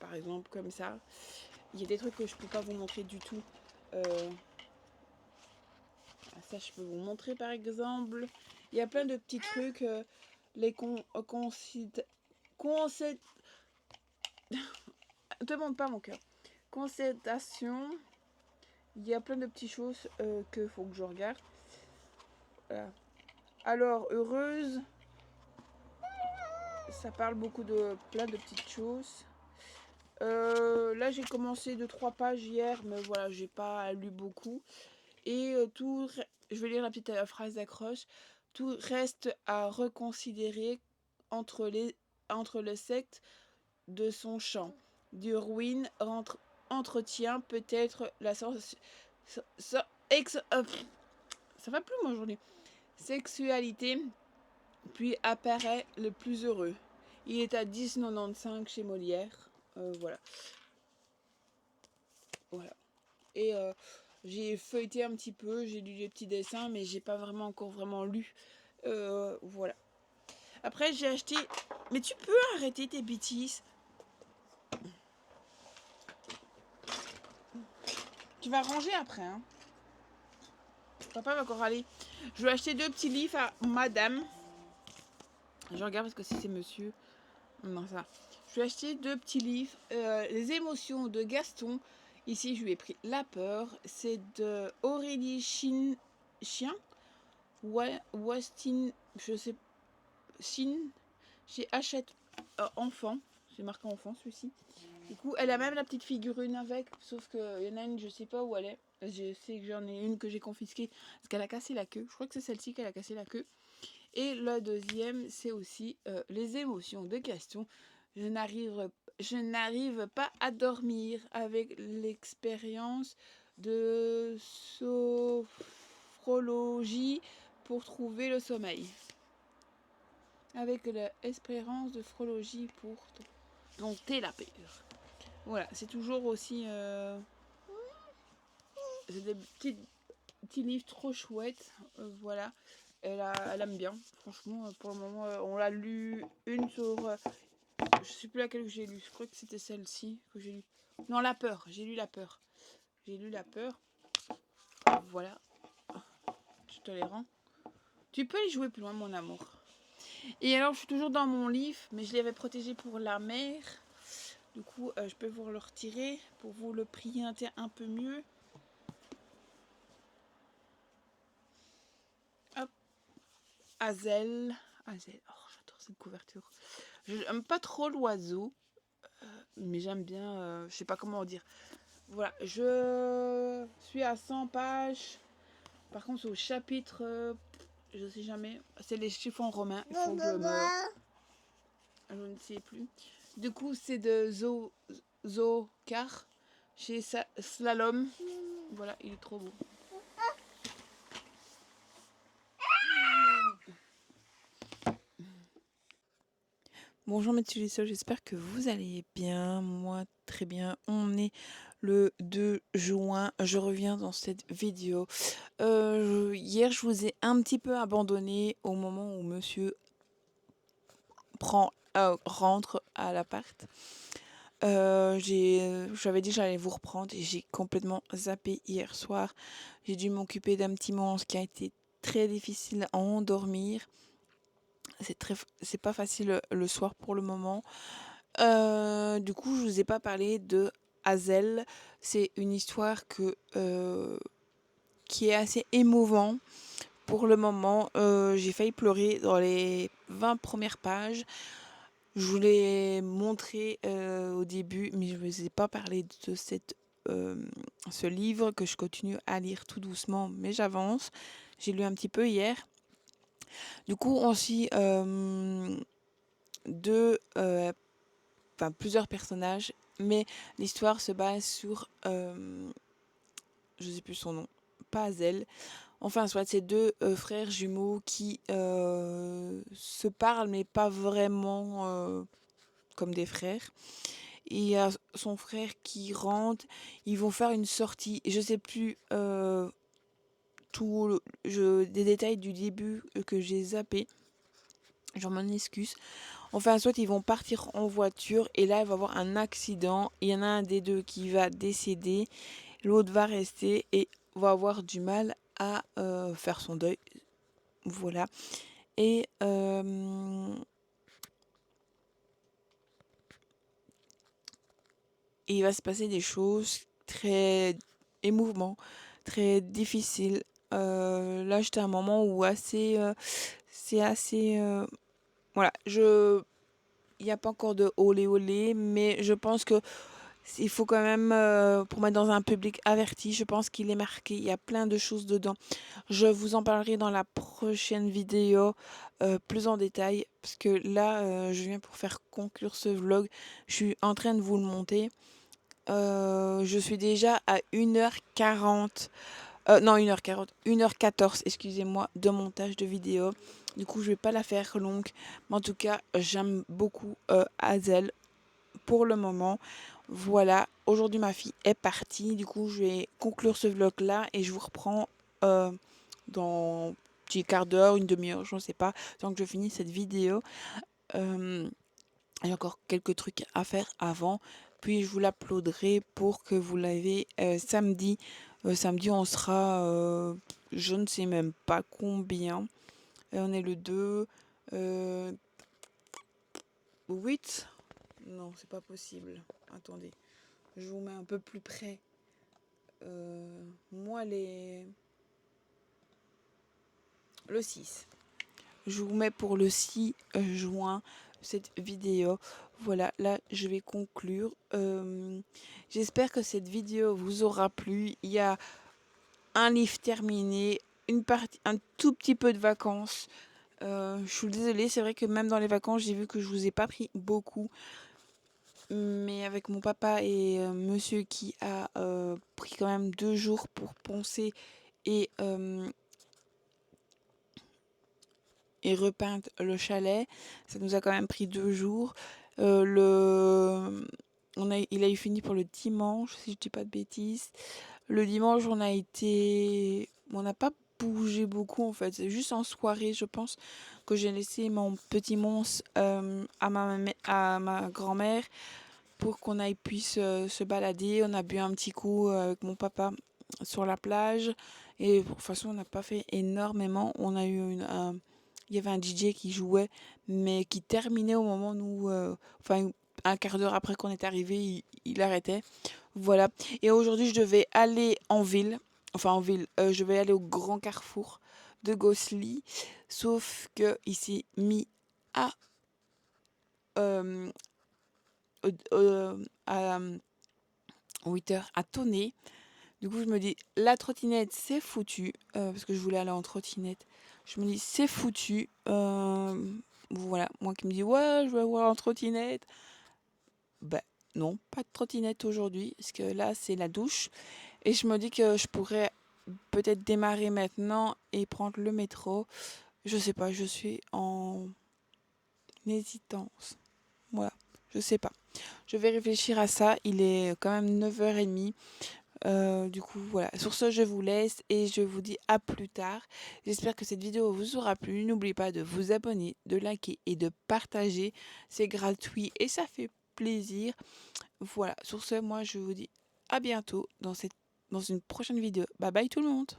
Par exemple, comme ça. Il y a des trucs que je peux pas vous montrer du tout. Ça, je peux vous montrer par exemple. Il y a plein de petits trucs. Les demande pas mon cœur. Concertation. Il y a plein de petites choses que faut que je regarde. Voilà. Alors, heureuse. Ça parle beaucoup de plein de petites choses. Là, j'ai commencé 2-3 pages hier, mais voilà, j'ai pas lu beaucoup. Et tout, je vais lire la petite phrase d'accroche. Tout reste à reconsidérer entre le secte de son chant. Durwin entretient peut-être la ça va plus moi aujourd'hui. Sexualité, puis apparaît le plus heureux. Il est à 10,95 chez Molière. Voilà. Voilà. Et j'ai feuilleté un petit peu, j'ai lu les petits dessins, mais j'ai pas encore vraiment lu. Voilà. Après, j'ai acheté... Mais tu peux arrêter tes bêtises. Tu vas ranger après, hein. Papa va encore aller. Je vais acheter 2 petits livres à madame. Je regarde parce que si c'est monsieur... Non, ça. Je vais acheter 2 petits livres. Les émotions de Gaston. Ici, je lui ai pris La peur. C'est de Aurélie Chien. Westin, je sais. Chine. J'ai Hachette enfant. J'ai marqué enfant celui-ci. Du coup, elle a même la petite figurine avec. Sauf qu'il y en a une, je sais pas où elle est. Je sais que j'en ai une que j'ai confisquée. Parce qu'elle a cassé la queue. Je crois que c'est celle-ci qu'elle a cassé la queue. Et la deuxième, c'est aussi les émotions de Gaston. Je n'arrive pas à dormir avec l'expérience de sophrologie pour trouver le sommeil. Avec l'espérance de sophrologie pour dompter la peur. Voilà, c'est toujours aussi... c'est des petits livres trop chouettes. Voilà. Elle aime bien. Franchement, pour le moment, on l'a lu une sur... je sais plus laquelle que j'ai lu. Je crois que c'était celle-ci que j'ai lu. Non, La peur. J'ai lu La peur. J'ai lu La peur. Voilà. Je te les rends. Tu peux y jouer plus loin, mon amour. Et alors, je suis toujours dans mon livre, mais je l'avais protégé pour la mer. Du coup, je peux vous le retirer pour vous le présenter un peu mieux. Hop. Hazel. Hazel. Oh, j'adore cette couverture. Je n'aime pas trop l'oiseau, mais j'aime bien, je sais pas comment dire. Voilà, je suis à 100 pages. Par contre, au chapitre, je sais jamais. C'est les chiffons romains. Il faut que je ne sais plus. Du coup, c'est de Zokar chez Slalom. Voilà, il est trop beau. Bonjour mes petits lisseux, j'espère que vous allez bien. Moi, très bien. On est le 2 juin. Je reviens dans cette vidéo. Hier, je vous ai un petit peu abandonné au moment où monsieur rentre à l'appart. J'avais dit que j'allais vous reprendre et j'ai complètement zappé hier soir. J'ai dû m'occuper d'un petit monstre qui a été très difficile à endormir. C'est pas facile le soir pour le moment. Du coup, je vous ai pas parlé de Hazel. C'est une histoire qui est assez émouvant. Pour le moment, j'ai failli pleurer dans les 20 premières pages. Je vous l'ai montré au début, mais je ne vous ai pas parlé de ce livre que je continue à lire tout doucement, mais j'avance. J'ai lu un petit peu hier. Du coup, on suit plusieurs personnages, mais l'histoire se base sur, je ne sais plus son nom, pas Hazel. Enfin, soit c'est deux frères jumeaux qui se parlent, mais pas vraiment comme des frères. Et il y a son frère qui rentre. Ils vont faire une sortie. Je sais plus des détails du début que j'ai zappé. J'en m'en excuse. Enfin, soit ils vont partir en voiture et là, il va y avoir un accident. Il y en a un des deux qui va décéder. L'autre va rester et va avoir du mal à faire son deuil. Voilà. Et il va se passer des choses très émouvantes, très difficiles. Là, j'étais à un moment où c'est assez... voilà, il n'y a pas encore de olé olé, mais je pense que il faut quand même, pour mettre dans un public averti, je pense qu'il est marqué. Il y a plein de choses dedans. Je vous en parlerai dans la prochaine vidéo plus en détail, parce que là, je viens pour faire conclure ce vlog. Je suis en train de vous le monter. Je suis déjà à 1h40. Non, 1h40. 1h14, excusez-moi, de montage de vidéo. Du coup, je vais pas la faire longue. Mais en tout cas, j'aime beaucoup Hazel pour le moment. Voilà, aujourd'hui ma fille est partie. Du coup, je vais conclure ce vlog là et je vous reprends dans un petit quart d'heure, une demi-heure, je ne sais pas, tant que je finis cette vidéo. Il y a encore quelques trucs à faire avant. Puis je vous l'uploaderai pour que vous l'ayez samedi. Samedi, on sera, je ne sais même pas combien. On est le 2. 8. Non, c'est pas possible. Attendez. Je vous mets un peu plus près. Moi, le 6. Je vous mets pour le 6 juin cette vidéo. Voilà, là, je vais conclure. J'espère que cette vidéo vous aura plu. Il y a un livre terminé, un tout petit peu de vacances. Je suis désolée, c'est vrai que même dans les vacances, j'ai vu que je vous ai pas pris beaucoup. Mais avec mon papa et monsieur qui a pris quand même 2 jours pour poncer et repeindre le chalet, ça nous a quand même pris 2 jours. Il a eu fini pour le dimanche, si je dis pas de bêtises. Le dimanche, on n'a pas bougé beaucoup en fait. C'est juste en soirée, je pense, que j'ai laissé mon petit monstre à ma grand-mère pour qu'on puisse se balader. On a bu un petit coup avec mon papa sur la plage. Et de toute façon, on n'a pas fait énormément. Il y avait un DJ qui jouait, mais qui terminait au moment où, un quart d'heure après qu'on est arrivé, il arrêtait. Voilà. Et aujourd'hui, je devais aller en ville. Enfin, en ville. Je vais aller au grand carrefour de Gosselies. Sauf que il s'est mis à, euh, à 8h à tonner. Du coup, je me dis, la trottinette, c'est foutu. Parce que je voulais aller en trottinette. Je me dis, c'est foutu. Voilà. Moi qui me dis, ouais, je vais aller en trottinette. Ben, non, pas de trottinette aujourd'hui. Parce que là, c'est la douche. Et je me dis que je pourrais peut-être démarrer maintenant et prendre le métro. Je sais pas, je suis en hésitance. Voilà, je sais pas. Je vais réfléchir à ça. Il est quand même 9h30. Du coup, voilà. Sur ce, je vous laisse et je vous dis à plus tard. J'espère que cette vidéo vous aura plu. N'oubliez pas de vous abonner, de liker et de partager. C'est gratuit et ça fait plaisir. Voilà. Sur ce, moi, je vous dis à bientôt dans une prochaine vidéo. Bye bye tout le monde.